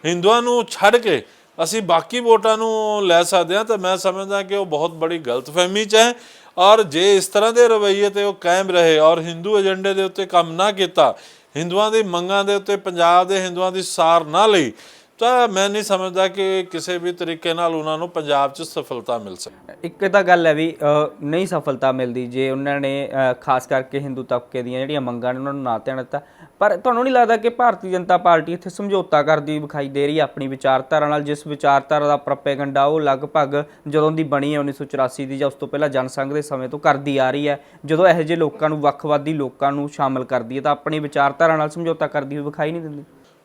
ਹਿੰਦੂਆਂ ਨੂੰ ਛੱਡ ਕੇ ਅਸੀਂ ਬਾਕੀ ਵੋਟਾਂ ਨੂੰ ਲੈ ਸਕਦੇ ਹਾਂ, ਤਾਂ ਮੈਂ ਸਮਝਦਾ ਕਿ ਉਹ ਬਹੁਤ ਬੜੀ ਗਲਤਫਹਿਮੀ 'ਚ ਹੈ। ਔਰ ਜੇ ਇਸ ਤਰ੍ਹਾਂ ਦੇ ਰਵੱਈਏ ਤੇ ਉਹ ਕਾਇਮ ਰਹੇ ਔਰ ਹਿੰਦੂ ਏਜੰਡੇ ਦੇ ਉੱਤੇ ਕੰਮ ਨਾ ਕੀਤਾ, ਹਿੰਦੂਆਂ ਦੀ ਮੰਗਾਂ ਦੇ ਉੱਤੇ ਪੰਜਾਬ ਦੇ ਹਿੰਦੂਆਂ ਦੀ ਸਾਰ ਨਾ ਲਈ, ਤਾਂ ਮੈਂ ਨਹੀਂ ਸਮਝਦਾ ਕਿ ਕਿਸੇ ਵੀ ਤਰੀਕੇ ਨਾਲ ਉਹਨਾਂ ਨੂੰ ਪੰਜਾਬ 'ਚ ਸਫਲਤਾ ਮਿਲ ਸਕਦੀ। ਇੱਕ ਤਾਂ ਗੱਲ ਹੈ ਵੀ ਨਹੀਂ ਸਫਲਤਾ ਮਿਲਦੀ ਜੇ ਉਹਨਾਂ ਨੇ ਖਾਸ ਕਰਕੇ ਹਿੰਦੂ ਤਬਕੇ ਦੀਆਂ ਜਿਹੜੀਆਂ ਮੰਗਾਂ ਨੇ ਉਹਨਾਂ ਨੂੰ ਨਾ ਧਿਆਨ ਦਿੱਤਾ। ਪਰ ਤੁਹਾਨੂੰ ਨਹੀਂ ਲੱਗਦਾ ਕਿ ਭਾਰਤੀ ਜਨਤਾ ਪਾਰਟੀ ਇੱਥੇ ਸਮਝੌਤਾ ਕਰਦੀ ਵਿਖਾਈ ਦੇ ਰਹੀ ਹੈ ਆਪਣੀ ਵਿਚਾਰਧਾਰਾ ਨਾਲ, ਜਿਸ ਵਿਚਾਰਧਾਰਾ ਦਾ ਪ੍ਰੋਪੇਗੈਂਡਾ ਉਹ ਲਗਭਗ ਜਦੋਂ ਦੀ ਬਣੀ ਹੈ 1984 ਦੀ ਜਾਂ ਉਸ ਤੋਂ ਪਹਿਲਾਂ ਜਨਸੰਘ ਦੇ ਸਮੇਂ ਤੋਂ ਕਰਦੀ ਆ ਰਹੀ ਹੈ। ਜਦੋਂ ਇਹੋ ਜਿਹੇ ਲੋਕਾਂ ਨੂੰ, ਵੱਖਵਾਦੀ ਲੋਕਾਂ ਨੂੰ ਸ਼ਾਮਲ ਕਰਦੀ ਹੈ ਤਾਂ ਆਪਣੀ ਵਿਚਾਰਧਾਰਾ ਨਾਲ ਸਮਝੌਤਾ ਕਰਦੀ ਹੋਈ ਵਿਖਾਈ ਨਹੀਂ ਦਿੰਦੀ।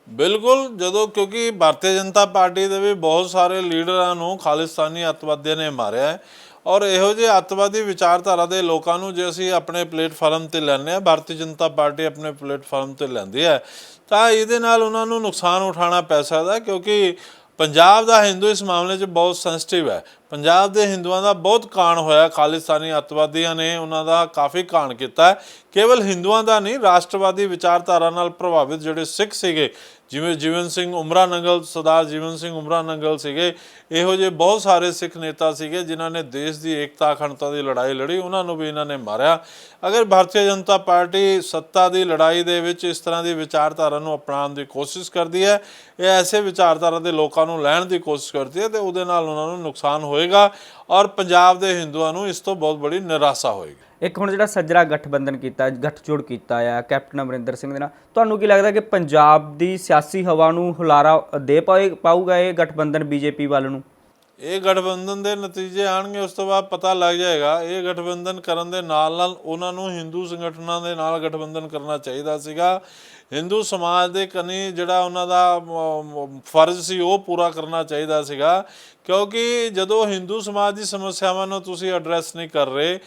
ਬਿਲਕੁਲ, ਜਦੋਂ ਕਿਉਂਕਿ ਭਾਰਤੀ ਜਨਤਾ ਪਾਰਟੀ ਦੇ ਵੀ ਬਹੁਤ ਸਾਰੇ ਲੀਡਰਾਂ ਨੂੰ ਖਾਲਿਸਤਾਨੀ ਅੱਤਵਾਦੀਆਂ ਨੇ ਮਾਰਿਆ ਹੈ ਔਰ ਇਹੋ ਜਿਹੇ ਅੱਤਵਾਦੀ ਵਿਚਾਰਧਾਰਾ ਦੇ ਲੋਕਾਂ ਨੂੰ ਜੇ ਅਸੀਂ ਆਪਣੇ ਪਲੇਟਫਾਰਮ 'ਤੇ ਲੈਂਦੇ ਹਾਂ, ਭਾਰਤੀ ਜਨਤਾ ਪਾਰਟੀ ਆਪਣੇ ਪਲੇਟਫਾਰਮ 'ਤੇ ਲੈਂਦੀ ਹੈ, ਤਾਂ ਇਹਦੇ ਨਾਲ ਉਹਨਾਂ ਨੂੰ ਨੁਕਸਾਨ ਉਠਾਉਣਾ ਪੈ ਸਕਦਾ ਕਿਉਂਕਿ ਪੰਜਾਬ ਦਾ ਹਿੰਦੂ ਇਸ ਮਾਮਲੇ 'ਚ ਬਹੁਤ ਸੈਂਸਿਟਿਵ ਹੈ। ਪੰਜਾਬ ਦੇ ਹਿੰਦੂਆਂ ਦਾ ਬਹੁਤ ਕਾਣ ਹੋਇਆ, ਖਾਲਿਸਤਾਨੀ ਅੱਤਵਾਦੀਆਂ ਨੇ ਉਹਨਾਂ ਦਾ ਕਾਫੀ ਕਾਣ ਕੀਤਾ ਹੈ। ਕੇਵਲ ਹਿੰਦੂਆਂ ਦਾ ਨਹੀਂ, ਰਾਸ਼ਟਰਵਾਦੀ ਵਿਚਾਰਧਾਰਾ ਨਾਲ ਪ੍ਰਭਾਵਿਤ ਜਿਹੜੇ ਸਿੱਖ ਸੀਗੇ, ਜਿਵੇਂ ਜੀਵਨ ਸਿੰਘ ਉਮਰਾ ਨੰਗਲ, ਸਰਦਾਰ ਜੀਵਨ ਸਿੰਘ ਉਮਰਾ ਨੰਗਲ ਸੀਗੇ, ਇਹੋ ਜਿਹੇ ਬਹੁਤ ਸਾਰੇ ਸਿੱਖ ਨੇਤਾ ਸੀਗੇ ਜਿਨ੍ਹਾਂ ਨੇ ਦੇਸ਼ ਦੀ ਏਕਤਾ ਅਖੰਡਤਾ ਦੀ ਲੜਾਈ ਲੜੀ, ਉਹਨਾਂ ਨੂੰ ਵੀ ਇਹਨਾਂ ਨੇ ਮਾਰਿਆ। ਅਗਰ ਭਾਰਤੀ ਜਨਤਾ ਪਾਰਟੀ ਸੱਤਾ ਦੀ ਲੜਾਈ ਦੇ ਵਿੱਚ ਇਸ ਤਰ੍ਹਾਂ ਦੀ ਵਿਚਾਰਧਾਰਾ ਨੂੰ ਅਪਣਾਉਣ ਦੀ ਕੋਸ਼ਿਸ਼ ਕਰਦੀ ਹੈ, ਇਹ ਐਸੇ ਵਿਚਾਰਧਾਰਾ ਦੇ ਲੋਕਾਂ ਨੂੰ ਲੈਣ ਦੀ ਕੋਸ਼ਿਸ਼ ਕਰਦੀ ਹੈ, ਤੇ ਉਹਦੇ ਨਾਲ ਉਹਨਾਂ ਨੂੰ ਨੁਕਸਾਨ ਹੋਏਗਾ ਔਰ ਪੰਜਾਬ ਦੇ ਹਿੰਦੂਆਂ ਨੂੰ ਇਸ ਤੋਂ ਬਹੁਤ ਬੜੀ ਨਿਰਾਸ਼ਾ ਹੋਏਗੀ। ਇੱਕ ਹੁਣ ਜਿਹੜਾ ਸੱਜਰਾ ਗਠਬੰਧਨ ਕੀਤਾ, ਗੱਠਜੋੜ ਕੀਤਾ ਆ ਕੈਪਟਨ ਅਮਰਿੰਦਰ ਸਿੰਘ ਦੇ ਨਾਲ, ਤੁਹਾਨੂੰ ਕੀ ਲੱਗਦਾ ਕਿ ਪੰਜਾਬ ਦੀ ਸਿਆਸੀ ਹਵਾ ਨੂੰ ਹੁਲਾਰਾ ਦੇ ਪਾਊਗਾ ਇਹ ਗਠਬੰਧਨ ਬੀਜੇਪੀ ਵੱਲ ਨੂੰ? ਇਹ ਗਠਬੰਧਨ ਦੇ ਨਤੀਜੇ ਆਉਣਗੇ, ਉਸ ਤੋਂ ਬਾਅਦ ਪਤਾ ਲੱਗ ਜਾਏਗਾ। ਇਹ ਗਠਬੰਧਨ ਕਰਨ ਦੇ ਨਾਲ ਨਾਲ ਉਹਨਾਂ ਨੂੰ ਹਿੰਦੂ ਸੰਗਠਨਾਂ ਦੇ ਨਾਲ ਗਠਬੰਧਨ ਕਰਨਾ ਚਾਹੀਦਾ ਸੀਗਾ। ਹਿੰਦੂ ਸਮਾਜ ਦੇ ਕਨੀ ਜਿਹੜਾ ਉਹਨਾਂ ਦਾ ਫਰਜ਼ ਸੀ ਉਹ ਪੂਰਾ ਕਰਨਾ ਚਾਹੀਦਾ ਸੀਗਾ, ਕਿਉਂਕਿ ਜਦੋਂ ਹਿੰਦੂ ਸਮਾਜ ਦੀ ਸਮੱਸਿਆਵਾਂ ਨੂੰ ਤੁਸੀਂ ਐਡਰੈਸ ਨਹੀਂ ਕਰ ਰਹੇ,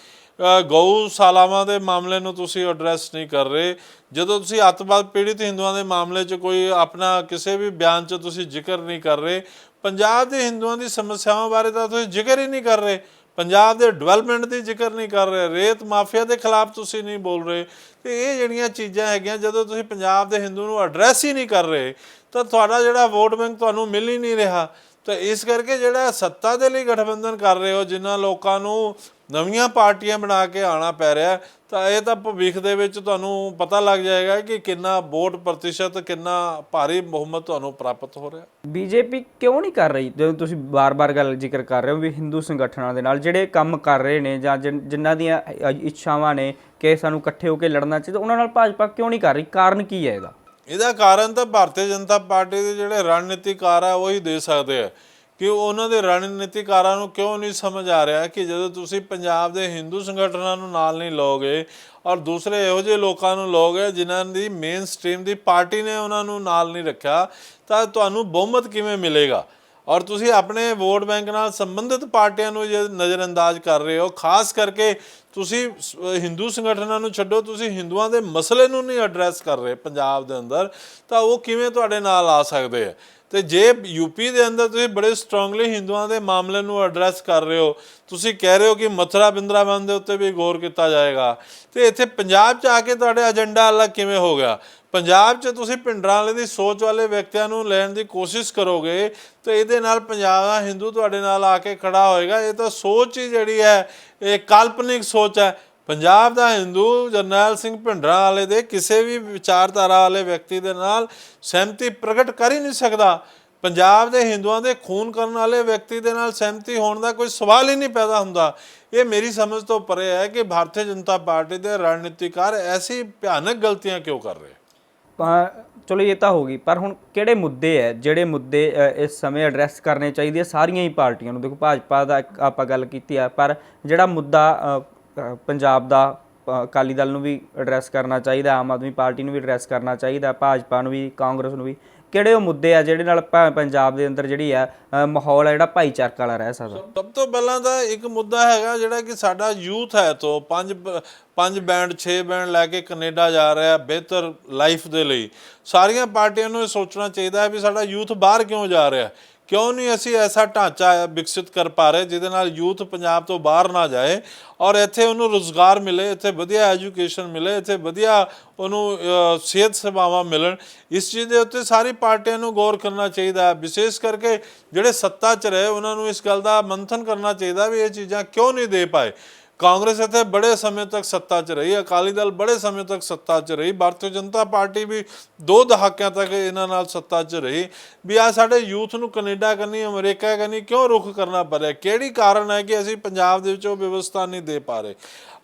ਗਊਸ਼ਾਲਾਵਾਂ ਦੇ ਮਾਮਲੇ ਨੂੰ ਤੁਸੀਂ ਐਡਰੈਸ ਨਹੀਂ ਕਰ ਰਹੇ, ਜਦੋਂ ਤੁਸੀਂ ਅੱਤਵਾਦ ਪੀੜਿਤ ਹਿੰਦੂਆਂ ਦੇ ਮਾਮਲੇ 'ਚ ਕੋਈ ਆਪਣਾ ਕਿਸੇ ਵੀ ਬਿਆਨ 'ਚ ਤੁਸੀਂ ਜ਼ਿਕਰ ਨਹੀਂ ਕਰ ਰਹੇ, ਪੰਜਾਬ ਦੇ ਹਿੰਦੂਆਂ ਦੀ ਸਮੱਸਿਆਵਾਂ ਬਾਰੇ ਤਾਂ ਤੁਸੀਂ ਜ਼ਿਕਰ ਹੀ ਨਹੀਂ ਕਰ ਰਹੇ, ਪੰਜਾਬ ਦੇ ਡਿਵੈਲਪਮੈਂਟ ਦੀ ਜ਼ਿਕਰ ਨਹੀਂ ਕਰ ਰਹੇ, ਰੇਤ ਮਾਫੀਆ ਦੇ ਖਿਲਾਫ ਤੁਸੀਂ ਨਹੀਂ ਬੋਲ ਰਹੇ, ਤੇ ਇਹ ਜਿਹੜੀਆਂ ਚੀਜ਼ਾਂ ਹੈਗੀਆਂ, ਜਦੋਂ ਤੁਸੀਂ ਪੰਜਾਬ ਦੇ ਹਿੰਦੂ ਨੂੰ ਐਡਰੈਸ ਹੀ ਨਹੀਂ ਕਰ ਰਹੇ ਤਾਂ ਤੁਹਾਡਾ ਜਿਹੜਾ ਵੋਟ ਬੈਂਕ ਤੁਹਾਨੂੰ ਮਿਲ ਹੀ ਨਹੀਂ ਰਿਹਾ। ਤਾਂ ਇਸ ਕਰਕੇ ਜਿਹੜਾ ਸੱਤਾ ਦੇ ਲਈ ਗਠਬੰਧਨ ਕਰ ਰਹੇ ਹੋ, ਜਿਨ੍ਹਾਂ ਲੋਕਾਂ ਨੂੰ ਨਵੀਆਂ ਪਾਰਟੀਆਂ ਬਣਾ ਕੇ ਆਉਣਾ ਪੈ ਰਿਹਾ, ਤਾਂ ਇਹ ਤਾਂ ਭਵਿੱਖ ਦੇ ਵਿੱਚ ਤੁਹਾਨੂੰ ਪਤਾ ਲੱਗ ਜਾਏਗਾ ਕਿ ਕਿੰਨਾ ਵੋਟ ਪ੍ਰਤੀਸ਼ਤ, ਕਿੰਨਾ ਭਾਰੀ ਬਹੁਮਤ ਤੁਹਾਨੂੰ ਪ੍ਰਾਪਤ ਹੋ ਰਿਹਾ। ਬੀਜੇਪੀ ਕਿਉਂ ਨਹੀਂ ਕਰ ਰਹੀ? ਜਦੋਂ ਤੁਸੀਂ ਬਾਰ-ਬਾਰ ਗੱਲ ਜ਼ਿਕਰ ਕਰ ਰਹੇ ਹੋ ਵੀ ਹਿੰਦੂ ਸੰਗਠਨਾਂ ਦੇ ਨਾਲ ਜਿਹੜੇ ਕੰਮ ਕਰ ਰਹੇ ਨੇ ਜਾਂ ਜਿਨ੍ਹਾਂ ਦੀਆਂ ਇੱਛਾਵਾਂ ਨੇ ਕਿ ਸਾਨੂੰ ਇਕੱਠੇ ਹੋ ਕੇ ਲੜਨਾ ਚਾਹੀਦਾ, ਉਹਨਾਂ ਨਾਲ ਭਾਜਪਾ ਕਿਉਂ ਨਹੀਂ ਕਰ ਰਹੀ? ਕਾਰਨ ਕੀ ਹੈ ਇਹਦਾ? ਇਹਦਾ ਕਾਰਨ ਤਾਂ ਭਾਰਤੀ ਜਨਤਾ ਪਾਰਟੀ ਦੇ ਜਿਹੜੇ ਰਣਨੀਤੀਕਾਰ ਆ ਉਹੀ ਦੇ ਸਕਦੇ ਆ ਕਿ ਉਹਨਾਂ ਦੇ ਰਣਨੀਤੀਕਾਰਾਂ ਨੂੰ ਕਿਉਂ ਨਹੀਂ ਸਮਝ ਆ ਰਿਹਾ ਕਿ ਜਦੋਂ ਤੁਸੀਂ ਪੰਜਾਬ ਦੇ ਹਿੰਦੂ ਸੰਗਠਨਾਂ ਨੂੰ ਨਾਲ ਨਹੀਂ ਲਓਗੇ ਔਰ ਦੂਸਰੇ ਇਹੋ ਜਿਹੇ ਲੋਕਾਂ ਨੂੰ ਲਓਗੇ ਜਿਨ੍ਹਾਂ ਦੀ ਮੇਨ ਸਟ੍ਰੀਮ ਦੀ ਪਾਰਟੀ ਨੇ ਉਹਨਾਂ ਨੂੰ ਨਾਲ ਨਹੀਂ ਰੱਖਿਆ, ਤਾਂ ਤੁਹਾਨੂੰ ਬਹੁਮਤ ਕਿਵੇਂ ਮਿਲੇਗਾ? ਔਰ ਤੁਸੀਂ ਆਪਣੇ ਵੋਟ ਬੈਂਕ ਨਾਲ ਸੰਬੰਧਿਤ ਪਾਰਟੀਆਂ ਨੂੰ ਜੇ ਨਜ਼ਰਅੰਦਾਜ਼ ਕਰ ਰਹੇ ਹੋ, ਖਾਸ ਕਰਕੇ ਤੁਸੀਂ ਹਿੰਦੂ ਸੰਗਠਨਾਂ ਨੂੰ ਛੱਡੋ, ਤੁਸੀਂ ਹਿੰਦੂਆਂ ਦੇ ਮਸਲੇ ਨੂੰ ਨਹੀਂ ਐਡਰੈਸ ਕਰ ਰਹੇ ਪੰਜਾਬ ਦੇ ਅੰਦਰ, ਤਾਂ ਉਹ ਕਿਵੇਂ ਤੁਹਾਡੇ ਨਾਲ ਆ ਸਕਦੇ ਆ? ਤੇ ਜੇ ਯੂਪੀ ਦੇ ਅੰਦਰ ਤੁਸੀਂ ਬੜੇ ਸਟਰੋਂਗਲੀ ਹਿੰਦੂਆਂ ਦੇ ਮਾਮਲੇ ਨੂੰ ਐਡਰੈਸ ਕਰ ਰਹੇ ਹੋ, ਤੁਸੀਂ ਕਹਿ ਰਹੇ ਹੋ ਕਿ ਮਥੁਰਾ ਬਿੰਦਰਾਵਨ ਦੇ ਉੱਤੇ ਵੀ ਗੌਰ ਕੀਤਾ ਜਾਏਗਾ, ਤੇ ਇੱਥੇ ਪੰਜਾਬ 'ਚ ਆ ਕੇ ਤੁਹਾਡੇ ਏਜੰਡਾ ਅਲੱਗ ਕਿਵੇਂ ਹੋ ਗਿਆ? ਪੰਜਾਬ 'ਚ ਤੁਸੀਂ ਭਿੰਡਰਾਂ ਵਾਲੇ ਦੀ ਸੋਚ ਵਾਲੇ ਵਿਅਕਤੀਆਂ ਨੂੰ ਲੈਣ ਦੀ ਕੋਸ਼ਿਸ਼ ਕਰੋਗੇ ਤੇ ਇਹਦੇ ਨਾਲ ਪੰਜਾਬ ਦਾ ਹਿੰਦੂ ਤੁਹਾਡੇ ਨਾਲ ਆ ਕੇ ਖੜਾ ਹੋਏਗਾ। ਇਹ ਤਾਂ ਸੋਚ ਹੀ ਜਿਹੜੀ ਹੈ ਇਹ ਕਾਲਪਨਿਕ ਸੋਚ ਹੈ। ਪੰਜਾਬ ਦਾ ਹਿੰਦੂ ਜਰਨੈਲ ਸਿੰਘ ਭਿੰਡਰਾਂ ਵਾਲੇ ਦੇ ਕਿਸੇ ਵੀ ਵਿਚਾਰਧਾਰਾ ਵਾਲੇ ਵਿਅਕਤੀ ਦੇ ਨਾਲ ਸਹਿਮਤੀ ਪ੍ਰਗਟ ਕਰ ਹੀ ਨਹੀਂ ਸਕਦਾ। ਪੰਜਾਬ ਦੇ ਹਿੰਦੂਆਂ ਦੇ ਖੂਨ ਕਰਨ ਵਾਲੇ ਵਿਅਕਤੀ ਦੇ ਨਾਲ ਸਹਿਮਤੀ ਹੋਣ ਦਾ ਕੋਈ ਸਵਾਲ ਹੀ ਨਹੀਂ ਪੈਦਾ ਹੁੰਦਾ। ਇਹ ਮੇਰੀ ਸਮਝ ਤੋਂ ਪਰੇ ਹੈ ਕਿ ਭਾਰਤੀ ਜਨਤਾ ਪਾਰਟੀ ਦੇ ਰਣਨੀਤੀਕਾਰ ਐਸੀ ਭਿਆਨਕ ਗਲਤੀਆਂ ਕਿਉਂ ਕਰ ਰਹੇ। ਚਲੋ ਇਹ ਤਾਂ ਹੋ ਗਈ, ਪਰ ਹੁਣ ਕਿਹੜੇ ਮੁੱਦੇ ਹੈ ਜਿਹੜੇ ਮੁੱਦੇ ਇਸ ਸਮੇਂ ਐਡਰੈਸ ਕਰਨੇ ਚਾਹੀਦੇ ਸਾਰੀਆਂ ਹੀ ਪਾਰਟੀਆਂ ਨੂੰ? ਦੇਖੋ ਭਾਜਪਾ ਦਾ ਆਪਾਂ ਗੱਲ ਕੀਤੀ ਆ, ਪਰ ਜਿਹੜਾ ਮੁੱਦਾ ਪੰਜਾਬ ਦਾ ਅਕਾਲੀ ਦਲ ਨੂੰ ਵੀ ਐਡਰੈਸ ਕਰਨਾ ਚਾਹੀਦਾ, ਆਮ ਆਦਮੀ ਪਾਰਟੀ ਨੂੰ ਵੀ ਐਡਰੈਸ ਕਰਨਾ ਚਾਹੀਦਾ, ਭਾਜਪਾ ਨੂੰ ਵੀ, ਕਾਂਗਰਸ ਨੂੰ ਵੀ, ਕਿਹੜੇ ਉਹ ਮੁੱਦੇ ਆ ਜਿਹੜੇ ਨਾਲ ਪੰਜਾਬ ਦੇ ਅੰਦਰ ਜਿਹੜੀ ਆ ਮਾਹੌਲ ਆ ਜਿਹੜਾ ਭਾਈਚਾਰਕ ਵਾਲਾ ਰਹਿ ਸਕਦਾ? ਸਭ ਤੋਂ ਪਹਿਲਾਂ ਤਾਂ ਇੱਕ ਮੁੱਦਾ ਹੈਗਾ ਜਿਹੜਾ ਕਿ ਸਾਡਾ ਯੂਥ ਹੈ, ਤੋਂ 5 ਬੈਂਡ 6 ਬੈਂਡ ਲੈ ਕੇ ਕੈਨੇਡਾ ਜਾ ਰਿਹਾ ਬਿਹਤਰ ਲਾਈਫ ਦੇ ਲਈ। ਸਾਰੀਆਂ ਪਾਰਟੀਆਂ ਨੂੰ ਇਹ ਸੋਚਣਾ ਚਾਹੀਦਾ ਹੈ ਵੀ ਸਾਡਾ ਯੂਥ ਬਾਹਰ ਕਿਉਂ ਜਾ ਰਿਹਾ, ਕਿਉਂ ਨਹੀਂ ਅਸੀਂ ਐਸਾ ਢਾਂਚਾ ਵਿਕਸਿਤ ਕਰ ਪਾ ਰਹੇ ਜਿਹਦੇ ਨਾਲ ਯੂਥ ਪੰਜਾਬ ਤੋਂ ਬਾਹਰ ਨਾ ਜਾਏ ਔਰ ਇੱਥੇ ਉਹਨੂੰ ਰੁਜ਼ਗਾਰ ਮਿਲੇ, ਇੱਥੇ ਵਧੀਆ ਐਜੂਕੇਸ਼ਨ ਮਿਲੇ, ਇੱਥੇ ਵਧੀਆ ਉਹਨੂੰ ਸਿਹਤ ਸੇਵਾਵਾਂ ਮਿਲਣ। ਇਸ ਚੀਜ਼ ਦੇ ਉੱਤੇ ਸਾਰੀ ਪਾਰਟੀਆਂ ਨੂੰ ਗੌਰ ਕਰਨਾ ਚਾਹੀਦਾ ਹੈ। ਵਿਸ਼ੇਸ਼ ਕਰਕੇ ਜਿਹੜੇ ਸੱਤਾ 'ਚ ਰਹੇ ਉਹਨਾਂ ਨੂੰ ਇਸ ਗੱਲ ਦਾ ਮੰਥਨ ਕਰਨਾ ਚਾਹੀਦਾ ਵੀ ਇਹ ਚੀਜ਼ਾਂ ਕਿਉਂ ਨਹੀਂ ਦੇ ਪਾਏ। ਕਾਂਗਰਸ ਇੱਥੇ ਬੜੇ ਸਮੇਂ ਤੱਕ ਸੱਤਾ 'ਚ ਰਹੀ, ਅਕਾਲੀ ਦਲ ਬੜੇ ਸਮੇਂ ਤੱਕ ਸੱਤਾ 'ਚ ਰਹੀ, ਭਾਰਤੀ ਜਨਤਾ ਪਾਰਟੀ ਵੀ 2 ਦਹਾਕਿਆਂ ਤੱਕ ਇਹਨਾਂ ਨਾਲ ਸੱਤਾ 'ਚ ਰਹੀ। ਵੀ ਆ ਸਾਡੇ ਯੂਥ ਨੂੰ ਕੈਨੇਡਾ ਕਰਨੀ, ਅਮਰੀਕਾ ਕਰਨੀ ਕਿਉਂ ਰੁੱਖ ਕਰਨਾ ਪੈ ਰਿਹਾ? ਕਿਹੜੀ ਕਾਰਨ ਹੈ ਕਿ ਅਸੀਂ ਪੰਜਾਬ ਦੇ ਵਿੱਚ ਉਹ ਵਿਵਸਥਾ ਨਹੀਂ ਦੇ ਪਾ ਰਹੇ?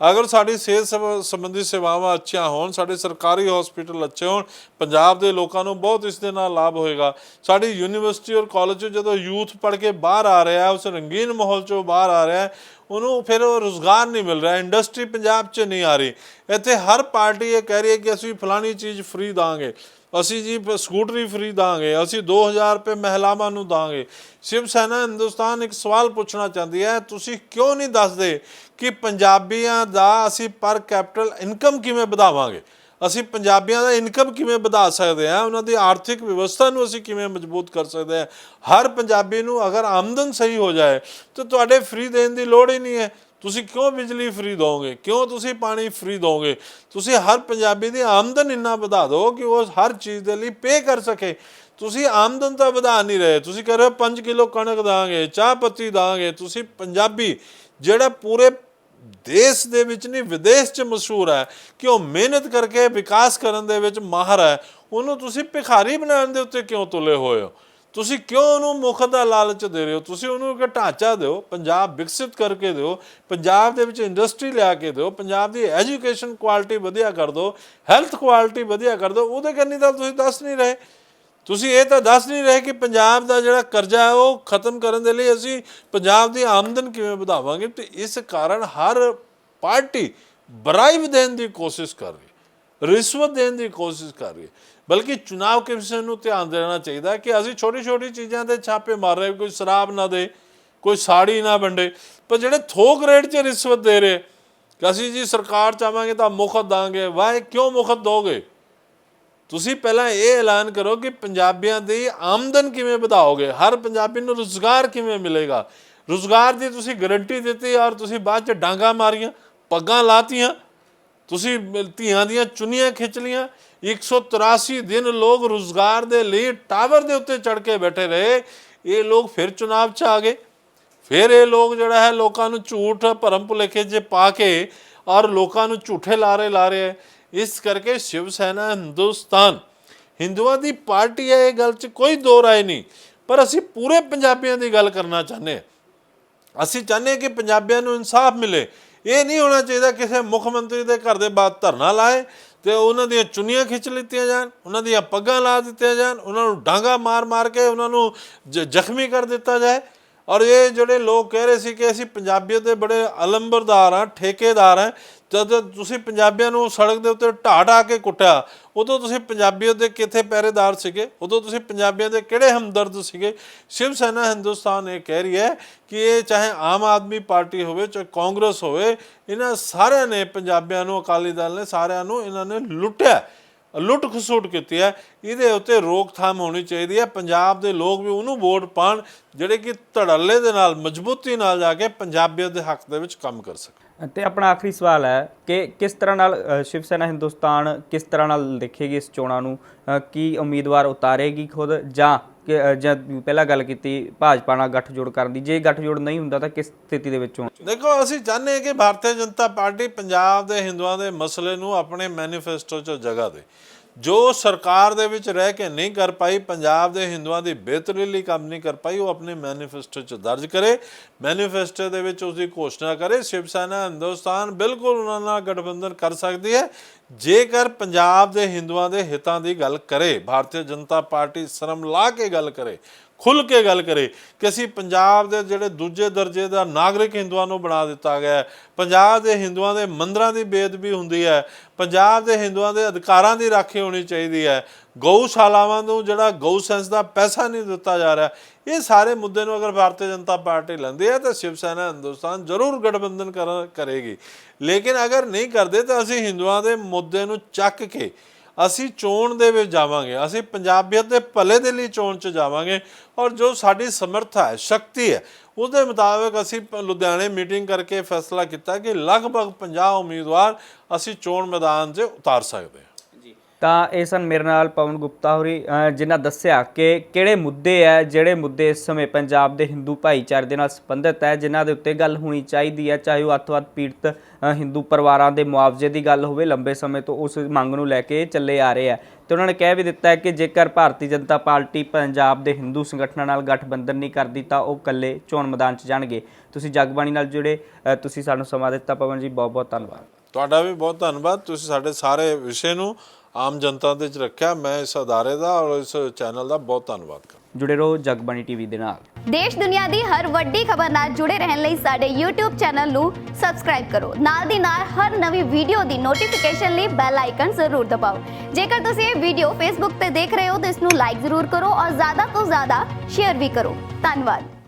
ਅਗਰ ਸਾਡੀ ਸਿਹਤ ਸੰਬੰਧੀ ਸੇਵਾਵਾਂ ਅੱਛੀਆਂ ਹੋਣ, ਸਾਡੇ ਸਰਕਾਰੀ ਹਸਪੀਟਲ ਅੱਛੇ ਹੋਣ, ਪੰਜਾਬ ਦੇ ਲੋਕਾਂ ਨੂੰ ਬਹੁਤ ਇਸ ਦੇ ਨਾਲ ਲਾਭ ਹੋਏਗਾ। ਸਾਡੀ ਯੂਨੀਵਰਸਿਟੀ ਔਰ ਕਾਲਜ 'ਚ ਜਦੋਂ ਯੂਥ ਪੜ੍ਹ ਕੇ ਬਾਹਰ ਆ ਰਿਹਾ, ਉਸ ਰੰਗੀਨ ਮਾਹੌਲ 'ਚੋਂ ਬਾਹਰ ਆ ਰਿਹਾ, ਉਹਨੂੰ ਫਿਰ ਉਹ ਰੁਜ਼ਗਾਰ ਨਹੀਂ ਮਿਲ ਰਿਹਾ, ਇੰਡਸਟਰੀ ਪੰਜਾਬ 'ਚ ਨਹੀਂ ਆ ਰਹੀ। ਇੱਥੇ ਹਰ ਪਾਰਟੀ ਇਹ ਕਹਿ ਰਹੀ ਹੈ ਕਿ ਅਸੀਂ ਫਲਾਣੀ ਚੀਜ਼ ਫ੍ਰੀ ਦਾਂਗੇ, ਅਸੀਂ ਜੀ ਸਕੂਟਰੀ ਫ੍ਰੀ ਦਾਂਗੇ, ਅਸੀਂ 2000 ਰੁਪਏ ਮਹਿਲਾਵਾਂ ਨੂੰ ਦਾਂਗੇ। ਸ਼ਿਵ ਸੈਨਾ ਹਿੰਦੁਸਤਾਨ ਇੱਕ ਸਵਾਲ ਪੁੱਛਣਾ ਚਾਹੁੰਦੀ ਹੈ, ਤੁਸੀਂ ਕਿਉਂ ਨਹੀਂ ਦੱਸਦੇ ਕਿ ਪੰਜਾਬੀਆਂ ਦਾ ਅਸੀਂ ਪਰ ਕੈਪੀਟਲ ਇਨਕਮ ਕਿਵੇਂ ਵਧਾਵਾਂਗੇ? ਅਸੀਂ ਪੰਜਾਬੀਆਂ ਦਾ ਇਨਕਮ ਕਿਵੇਂ ਵਧਾ ਸਕਦੇ ਹਾਂ? ਉਹਨਾਂ ਦੀ ਆਰਥਿਕ ਵਿਵਸਥਾ ਨੂੰ ਅਸੀਂ ਕਿਵੇਂ ਮਜ਼ਬੂਤ ਕਰ ਸਕਦੇ ਹਾਂ? ਹਰ ਪੰਜਾਬੀ ਨੂੰ ਅਗਰ ਆਮਦਨ ਸਹੀ ਹੋ ਜਾਏ ਤਾਂ ਤੁਹਾਡੇ ਫ੍ਰੀ ਦੇਣ ਦੀ ਲੋੜ ਹੀ ਨਹੀਂ ਹੈ। ਤੁਸੀਂ ਕਿਉਂ ਬਿਜਲੀ ਫ੍ਰੀ ਦੋਗੇ? ਕਿਉਂ ਤੁਸੀਂ ਪਾਣੀ ਫ੍ਰੀ ਦੋਗੇ? ਤੁਸੀਂ ਹਰ ਪੰਜਾਬੀ ਦੀ ਆਮਦਨ ਇੰਨਾ ਵਧਾ ਦਿਓ ਕਿ ਉਹ ਹਰ ਚੀਜ਼ ਦੇ ਲਈ ਪੇ ਕਰ ਸਕੇ। ਤੁਸੀਂ ਆਮਦਨ ਤਾਂ ਵਧਾ ਨਹੀਂ ਰਹੇ, ਤੁਸੀਂ ਕਹਿ ਰਹੇ ਹੋ 5 ਕਿਲੋ ਕਣਕ ਦਾਂਗੇ, ਚਾਹ ਪੱਤੀ ਦਾਂਗੇ। ਤੁਸੀਂ ਪੰਜਾਬੀ ਜਿਹੜਾ ਪੂਰੇ ਦੇਸ਼ ਦੇ ਵਿੱਚ ਨਹੀਂ ਵਿਦੇਸ਼ 'ਚ ਮਸ਼ਹੂਰ ਹੈ ਕਿ ਉਹ ਮਿਹਨਤ ਕਰਕੇ ਵਿਕਾਸ ਕਰਨ ਦੇ ਵਿੱਚ ਮਾਹਰ ਹੈ, ਉਹਨੂੰ ਤੁਸੀਂ ਭਿਖਾਰੀ ਬਣਾਉਣ ਦੇ ਉੱਤੇ ਕਿਉਂ ਤੁਲੇ ਹੋਏ ਹੋ? ਤੁਸੀਂ ਕਿਉਂ ਉਹਨੂੰ ਮੁੱਖ ਦਾ ਲਾਲਚ ਦੇ ਰਹੇ ਹੋ? ਤੁਸੀਂ ਉਹਨੂੰ ਇੱਕ ਢਾਂਚਾ ਦਿਓ, ਪੰਜਾਬ ਵਿਕਸਿਤ ਕਰਕੇ ਦਿਓ, ਪੰਜਾਬ ਦੇ ਵਿੱਚ ਇੰਡਸਟਰੀ ਲਿਆ ਕੇ ਦਿਓ, ਪੰਜਾਬ ਦੀ ਐਜੂਕੇਸ਼ਨ ਕੁਆਲਿਟੀ ਵਧੀਆ ਕਰ ਦਿਓ, ਹੈਲਥ ਕੁਆਲਿਟੀ ਵਧੀਆ ਕਰ ਦਿਓ। ਉਹਦੇ ਕਰਨੀ ਤਾਂ ਤੁਸੀਂ ਦੱਸ ਨਹੀਂ ਰਹੇ। ਤੁਸੀਂ ਇਹ ਤਾਂ ਦੱਸ ਨਹੀਂ ਰਹੇ ਕਿ ਪੰਜਾਬ ਦਾ ਜਿਹੜਾ ਕਰਜ਼ਾ ਹੈ ਉਹ ਖਤਮ ਕਰਨ ਦੇ ਲਈ ਅਸੀਂ ਪੰਜਾਬ ਦੀ ਆਮਦਨ ਕਿਵੇਂ ਵਧਾਵਾਂਗੇ। ਤੇ ਇਸ ਕਾਰਨ ਹਰ ਪਾਰਟੀ ਬਰਾਈਬ ਦੇਣ ਦੀ ਕੋਸ਼ਿਸ਼ ਕਰ ਰਹੀ ਹੈ, ਰਿਸ਼ਵਤ ਦੇਣ ਦੀ ਕੋਸ਼ਿਸ਼ ਕਰ ਰਹੀ ਹੈ। ਬਲਕਿ ਚੁਣਾਵ ਕਮਿਸ਼ਨ ਨੂੰ ਧਿਆਨ ਦੇਣਾ ਚਾਹੀਦਾ ਕਿ ਅਸੀਂ ਛੋਟੀ ਛੋਟੀ ਚੀਜ਼ਾਂ 'ਤੇ ਛਾਪੇ ਮਾਰ ਰਹੇ, ਕੋਈ ਸ਼ਰਾਬ ਨਾ ਦੇ, ਕੋਈ ਸਾੜੀ ਨਾ ਵੰਡੇ, ਪਰ ਜਿਹੜੇ ਥੋਕ ਰੇਟ 'ਚ ਰਿਸ਼ਵਤ ਦੇ ਰਹੇ ਕਿ ਅਸੀਂ ਜੀ ਸਰਕਾਰ ਚਾਹਾਂਗੇ ਤਾਂ ਮੁਫਤ ਦਾਂਗੇ। ਵਾਹ, ਕਿਉਂ ਮੁਫਤ ਦੋਗੇ? ਤੁਸੀਂ ਪਹਿਲਾਂ ਇਹ ਐਲਾਨ ਕਰੋ ਕਿ ਪੰਜਾਬੀਆਂ ਦੀ ਆਮਦਨ ਕਿਵੇਂ ਵਧਾਓਗੇ, ਹਰ ਪੰਜਾਬੀ ਨੂੰ ਰੁਜ਼ਗਾਰ ਕਿਵੇਂ ਮਿਲੇਗਾ। ਰੁਜ਼ਗਾਰ ਦੀ ਤੁਸੀਂ ਗਰੰਟੀ ਦਿੱਤੀ ਔਰ ਤੁਸੀਂ ਬਾਅਦ 'ਚ ਡਾਂਗਾ ਮਾਰੀਆਂ, ਪੱਗਾਂ ਲਾਤੀਆਂ, ਤੁਸੀਂ ਧੀਆਂ ਦੀਆਂ ਚੁੰਨੀਆਂ ਖਿੱਚ ਲੀਆਂ। 183 ਦਿਨ ਲੋਕ ਰੁਜ਼ਗਾਰ ਦੇ ਲਈ ਟਾਵਰ ਦੇ ਉੱਤੇ ਚੜ੍ਹ ਕੇ ਬੈਠੇ ਰਹੇ। ਇਹ ਲੋਕ ਫਿਰ ਚੁਣਾਵ 'ਚ ਆ ਗਏ। ਫਿਰ ਇਹ ਲੋਕ ਜਿਹੜਾ ਹੈ ਲੋਕਾਂ ਨੂੰ ਝੂਠ ਭਰਮ ਭੁਲੇਖੇ 'ਚ ਪਾ ਕੇ ਔਰ ਲੋਕਾਂ ਨੂੰ ਝੂਠੇ ਲਾਰੇ ਲਾ ਰਹੇ ਹੈ। ਇਸ ਕਰਕੇ ਸ਼ਿਵ ਸੈਨਾ ਹਿੰਦੁਸਤਾਨ ਹਿੰਦੂਆਂ ਦੀ ਪਾਰਟੀ ਹੈ, ਇਹ ਗੱਲ 'ਚ ਕੋਈ ਦੋ ਰਾਏ ਨਹੀਂ, ਪਰ ਅਸੀਂ ਪੂਰੇ ਪੰਜਾਬੀਆਂ ਦੀ ਗੱਲ ਕਰਨਾ ਚਾਹੁੰਦੇ ਹਾਂ। ਅਸੀਂ ਚਾਹੁੰਦੇ ਹਾਂ ਕਿ ਪੰਜਾਬੀਆਂ ਨੂੰ ਇਨਸਾਫ ਮਿਲੇ। ਇਹ ਨਹੀਂ ਹੋਣਾ ਚਾਹੀਦਾ ਕਿਸੇ ਮੁੱਖ ਮੰਤਰੀ ਦੇ ਘਰ ਦੇ ਬਾਹਰ ਧਰਨਾ ਲਾਏ ਤੇ ਉਹਨਾਂ ਦੀਆਂ ਚੁੰਨੀਆਂ ਖਿੱਚ ਲਿੱਤੀਆਂ ਜਾਣ, ਉਹਨਾਂ ਦੀਆਂ ਪੱਗਾਂ ਲਾ ਦਿੱਤੀਆਂ ਜਾਣ, ਉਹਨਾਂ ਨੂੰ ਡਾਂਗਾ ਮਾਰ ਮਾਰ ਕੇ ਉਹਨਾਂ ਨੂੰ ਜ਼ਖਮੀ ਕਰ ਦਿੱਤਾ ਜਾਏ। ਔਰ ਇਹ ਜਿਹੜੇ ਲੋਕ ਕਹਿ ਰਹੇ ਸੀ ਕਿ ਅਸੀਂ ਪੰਜਾਬੀਅਤ ਦੇ ਬੜੇ ਅਲੰਬਰਦਾਰ ਹਾਂ, ਠੇਕੇਦਾਰ ਹਾਂ, ਜਦ ਤੁਸੀਂ ਪੰਜਾਬੀਆਂ ਨੂੰ ਸੜਕ ਦੇ ਉੱਤੇ ਢਾਹ ਕੇ ਕੁੱਟਿਆ, ਉਦੋਂ ਤੁਸੀਂ ਪੰਜਾਬੀਅਤ ਦੇ ਕਿੱਥੇ ਪਹਿਰੇਦਾਰ ਸੀਗੇ? ਉਦੋਂ ਤੁਸੀਂ ਪੰਜਾਬੀਆਂ ਦੇ ਕਿਹੜੇ ਹਮਦਰਦ ਸੀਗੇ? ਸ਼ਿਵ ਸੈਨਾ ਹਿੰਦੁਸਤਾਨ ਇਹ ਕਹਿ ਰਹੀ ਹੈ ਕਿ ਇਹ ਚਾਹੇ ਆਮ ਆਦਮੀ ਪਾਰਟੀ ਹੋਵੇ, ਚਾਹੇ ਕਾਂਗਰਸ ਹੋਵੇ, ਇਹਨਾਂ ਸਾਰਿਆਂ ਨੇ ਪੰਜਾਬੀਆਂ ਨੂੰ, ਅਕਾਲੀ ਦਲ ਨੇ, ਸਾਰਿਆਂ ਨੂੰ ਇਹਨਾਂ ਨੇ ਲੁੱਟਿਆ, ਲੁੱਟ ਖਸੁੱਟ ਕੀਤੀ ਹੈ। ਇਹਦੇ ਉੱਤੇ ਰੋਕਥਾਮ ਹੋਣੀ ਚਾਹੀਦੀ ਹੈ। ਪੰਜਾਬ ਦੇ ਲੋਕ ਵੀ ਉਹਨੂੰ ਵੋਟ ਪਾਉਣ ਜਿਹੜੇ ਕਿ ਧੜੱਲੇ ਦੇ ਨਾਲ, ਮਜ਼ਬੂਤੀ ਨਾਲ ਜਾ ਕੇ ਪੰਜਾਬੀਅਤ ਦੇ ਹੱਕ ਦੇ ਵਿੱਚ ਕੰਮ ਕਰ ਸਕਣ। ਤੇ ਆਪਣਾ ਆਖਰੀ ਸਵਾਲ ਹੈ ਕਿ ਕਿਸ ਤਰ੍ਹਾਂ ਨਾਲ ਸ਼ਿਵ ਸੈਨਾ ਹਿੰਦੁਸਤਾਨ ਕਿਸ ਤਰ੍ਹਾਂ ਨਾਲ ਦੇਖੇਗੀ ਇਸ ਚੋਣਾਂ ਨੂੰ? ਕੀ ਉਮੀਦਵਾਰ ਉਤਾਰੇਗੀ ਖੁਦ, ਜਾਂ ਪਹਿਲਾਂ ਗੱਲ ਕੀਤੀ ਭਾਜਪਾ ਨਾਲ ਗੱਠਜੋੜ ਕਰਨ ਦੀ? ਜੇ ਗੱਠਜੋੜ ਨਹੀਂ ਹੁੰਦਾ ਤਾਂ ਕਿਸ ਸਥਿਤੀ ਦੇ ਵਿੱਚੋਂ? ਦੇਖੋ, ਅਸੀਂ ਚਾਹੁੰਦੇ ਹਾਂ ਕਿ ਭਾਰਤੀ ਜਨਤਾ ਪਾਰਟੀ ਪੰਜਾਬ ਦੇ ਹਿੰਦੂਆਂ ਦੇ ਮਸਲੇ ਨੂੰ ਆਪਣੇ ਮੈਨੀਫੈਸਟੋ 'ਚ ਜਗ੍ਹਾ ਦੇ। ਜੋ ਸਰਕਾਰ ਦੇ ਵਿੱਚ ਰਹਿ ਕੇ ਨਹੀਂ ਕਰ ਪਾਈ, ਪੰਜਾਬ ਦੇ ਹਿੰਦੂਆਂ ਦੀ ਬਿਹਤਰੀ ਲਈ ਕੰਮ ਨਹੀਂ ਕਰ ਪਾਈ, ਉਹ ਆਪਣੇ ਮੈਨੀਫੈਸਟੋ 'ਚ ਦਰਜ ਕਰੇ, ਮੈਨੀਫੈਸਟੋ ਦੇ ਵਿੱਚ ਉਸਦੀ ਘੋਸ਼ਣਾ ਕਰੇ। ਸ਼ਿਵ ਸੈਨਾ ਹਿੰਦੁਸਤਾਨ ਬਿਲਕੁਲ ਉਹਨਾਂ ਨਾਲ ਗਠਬੰਧਨ ਕਰ ਸਕਦੀ ਹੈ ਜੇਕਰ ਪੰਜਾਬ ਦੇ ਹਿੰਦੂਆਂ ਦੇ ਹਿੱਤਾਂ ਦੀ ਗੱਲ ਕਰੇ। ਭਾਰਤੀ ਜਨਤਾ ਪਾਰਟੀ ਸ਼ਰਮ ਲਾ ਕੇ ਗੱਲ ਕਰੇ, ਖੁੱਲ੍ਹ ਕੇ ਗੱਲ ਕਰੇ ਕਿ ਅਸੀਂ ਪੰਜਾਬ ਦੇ ਜਿਹੜੇ ਦੂਜੇ ਦਰਜੇ ਦਾ ਨਾਗਰਿਕ ਹਿੰਦੂਆਂ ਨੂੰ ਬਣਾ ਦਿੱਤਾ ਗਿਆ, ਪੰਜਾਬ ਦੇ ਹਿੰਦੂਆਂ ਦੇ ਮੰਦਰਾਂ ਦੀ ਬੇਅਦਬੀ ਹੁੰਦੀ ਹੈ, ਪੰਜਾਬ ਦੇ ਹਿੰਦੂਆਂ ਦੇ ਅਧਿਕਾਰਾਂ ਦੀ ਰਾਖੀ ਹੋਣੀ ਚਾਹੀਦੀ ਹੈ, ਗਊਸ਼ਾਲਾਵਾਂ ਨੂੰ ਜਿਹੜਾ ਗਊ ਸੈਂਸ ਦਾ ਪੈਸਾ ਨਹੀਂ ਦਿੱਤਾ ਜਾ ਰਿਹਾ, ਇਹ ਸਾਰੇ ਮੁੱਦੇ ਨੂੰ ਅਗਰ ਭਾਰਤੀ ਜਨਤਾ ਪਾਰਟੀ ਲੈਂਦੀ ਹੈ ਤਾਂ ਸ਼ਿਵ ਸੈਨਾ ਹਿੰਦੁਸਤਾਨ ਜ਼ਰੂਰ ਗਠਬੰਧਨ ਕਰੇਗੀ। ਲੇਕਿਨ ਅਗਰ ਨਹੀਂ ਕਰਦੇ ਤਾਂ ਅਸੀਂ ਹਿੰਦੂਆਂ ਦੇ ਮੁੱਦੇ ਨੂੰ ਚੱਕ ਕੇ ਅਸੀਂ ਚੋਣ ਦੇ ਵਿੱਚ ਜਾਵਾਂਗੇ, ਅਸੀਂ ਪੰਜਾਬੀਅਤ ਦੇ ਭਲੇ ਦੇ ਲਈ ਚੋਣ 'ਚ ਜਾਵਾਂਗੇ ਔਰ ਜੋ ਸਾਡੀ ਸਮਰੱਥਾ ਹੈ, ਸ਼ਕਤੀ ਹੈ, ਉਹਦੇ ਮੁਤਾਬਕ ਅਸੀਂ ਲੁਧਿਆਣੇ ਮੀਟਿੰਗ ਕਰਕੇ ਫੈਸਲਾ ਕੀਤਾ ਕਿ ਲਗਭਗ 50 ਉਮੀਦਵਾਰ ਅਸੀਂ ਚੋਣ ਮੈਦਾਨ 'ਚ ਉਤਾਰ ਸਕਦੇ ਹਾਂ। ਤਾਂ ਇਹ ਸਨ ਮੇਰੇ ਨਾਲ ਪਵਨ ਗੁਪਤਾ ਹੋਰੀ, ਜਿਨ੍ਹਾਂ ਦੱਸਿਆ ਕਿ ਕਿਹੜੇ ਮੁੱਦੇ ਹੈ ਜਿਹੜੇ ਮੁੱਦੇ ਇਸ ਸਮੇਂ ਪੰਜਾਬ ਦੇ ਹਿੰਦੂ ਭਾਈਚਾਰੇ ਦੇ ਨਾਲ ਸੰਬੰਧਿਤ ਹੈ, ਜਿਨ੍ਹਾਂ ਦੇ ਉੱਤੇ ਗੱਲ ਹੋਣੀ ਚਾਹੀਦੀ ਹੈ, ਚਾਹੇ ਉਹ ਅੱਤਵਾਦ ਪੀੜਤ ਹਿੰਦੂ ਪਰਿਵਾਰਾਂ ਦੇ ਮੁਆਵਜ਼ੇ ਦੀ ਗੱਲ ਹੋਵੇ। ਲੰਬੇ ਸਮੇਂ ਤੋਂ ਉਸ ਮੰਗ ਨੂੰ ਲੈ ਕੇ ਚੱਲੇ ਆ ਰਹੇ ਆ ਤੇ ਉਹਨਾਂ ਨੇ ਕਹਿ ਵੀ ਦਿੱਤਾ ਹੈ ਕਿ ਜੇਕਰ ਭਾਰਤੀ ਜਨਤਾ ਪਾਰਟੀ ਪੰਜਾਬ ਦੇ ਹਿੰਦੂ ਸੰਗਠਨਾਂ ਨਾਲ ਗਠਬੰਧਨ ਨਹੀਂ ਕਰਦੀ ਤਾਂ ਉਹ ਇਕੱਲੇ ਚੋਣ ਮੈਦਾਨ 'ਚ ਜਾਣਗੇ। ਤੁਸੀਂ ਜਗਬਾਣੀ ਨਾਲ ਜੁੜੇ, ਤੁਸੀਂ ਸਾਨੂੰ ਸਮਾਂ ਦਿੱਤਾ। ਪਵਨ ਜੀ ਬਹੁਤ ਬਹੁਤ ਧੰਨਵਾਦ। ਤੁਹਾਡਾ ਵੀ ਬਹੁਤ ਧੰਨਵਾਦ, ਤੁਸੀਂ ਸਾਡੇ ਸਾਰੇ ਵਿਸ਼ੇ ਨੂੰ ਆਮ ਜਨਤਾ ਦੇ ਵਿੱਚ ਰੱਖਿਆ। ਮੈਂ ਇਸ ਅਦਾਰੇ ਦਾ ਔਰ ਇਸ ਚੈਨਲ ਦਾ ਬਹੁਤ ਧੰਨਵਾਦ ਕਰਦਾ। ਜੁੜੇ ਰਹੋ ਜਗਬਾਣੀ ਟੀਵੀ ਦੇ ਨਾਲ। ਦੇਸ਼ ਦੁਨੀਆ ਦੀ ਹਰ ਵੱਡੀ ਖਬਰ ਨਾਲ ਜੁੜੇ ਰਹਿਣ ਲਈ ਸਾਡੇ YouTube ਚੈਨਲ ਨੂੰ ਸਬਸਕ੍ਰਾਈਬ ਕਰੋ। ਨਾਲ ਦੀ ਨਾਲ ਹਰ ਨਵੀਂ ਵੀਡੀਓ ਦੀ ਨੋਟੀਫਿਕੇਸ਼ਨ ਲਈ ਬੈਲ ਆਈਕਨ ਜ਼ਰੂਰ ਦਬਾਓ। ਜੇਕਰ ਤੁਸੀਂ ਇਹ ਵੀਡੀਓ Facebook ਤੇ ਦੇਖ ਰਹੇ ਹੋ ਤਾਂ ਇਸ ਨੂੰ ਲਾਈਕ ਜ਼ਰੂਰ ਕਰੋ ਔਰ ਜ਼ਿਆਦਾ ਤੋਂ ਜ਼ਿਆਦਾ ਸ਼ੇਅਰ ਵੀ ਕਰੋ। ਧੰਨਵਾਦ।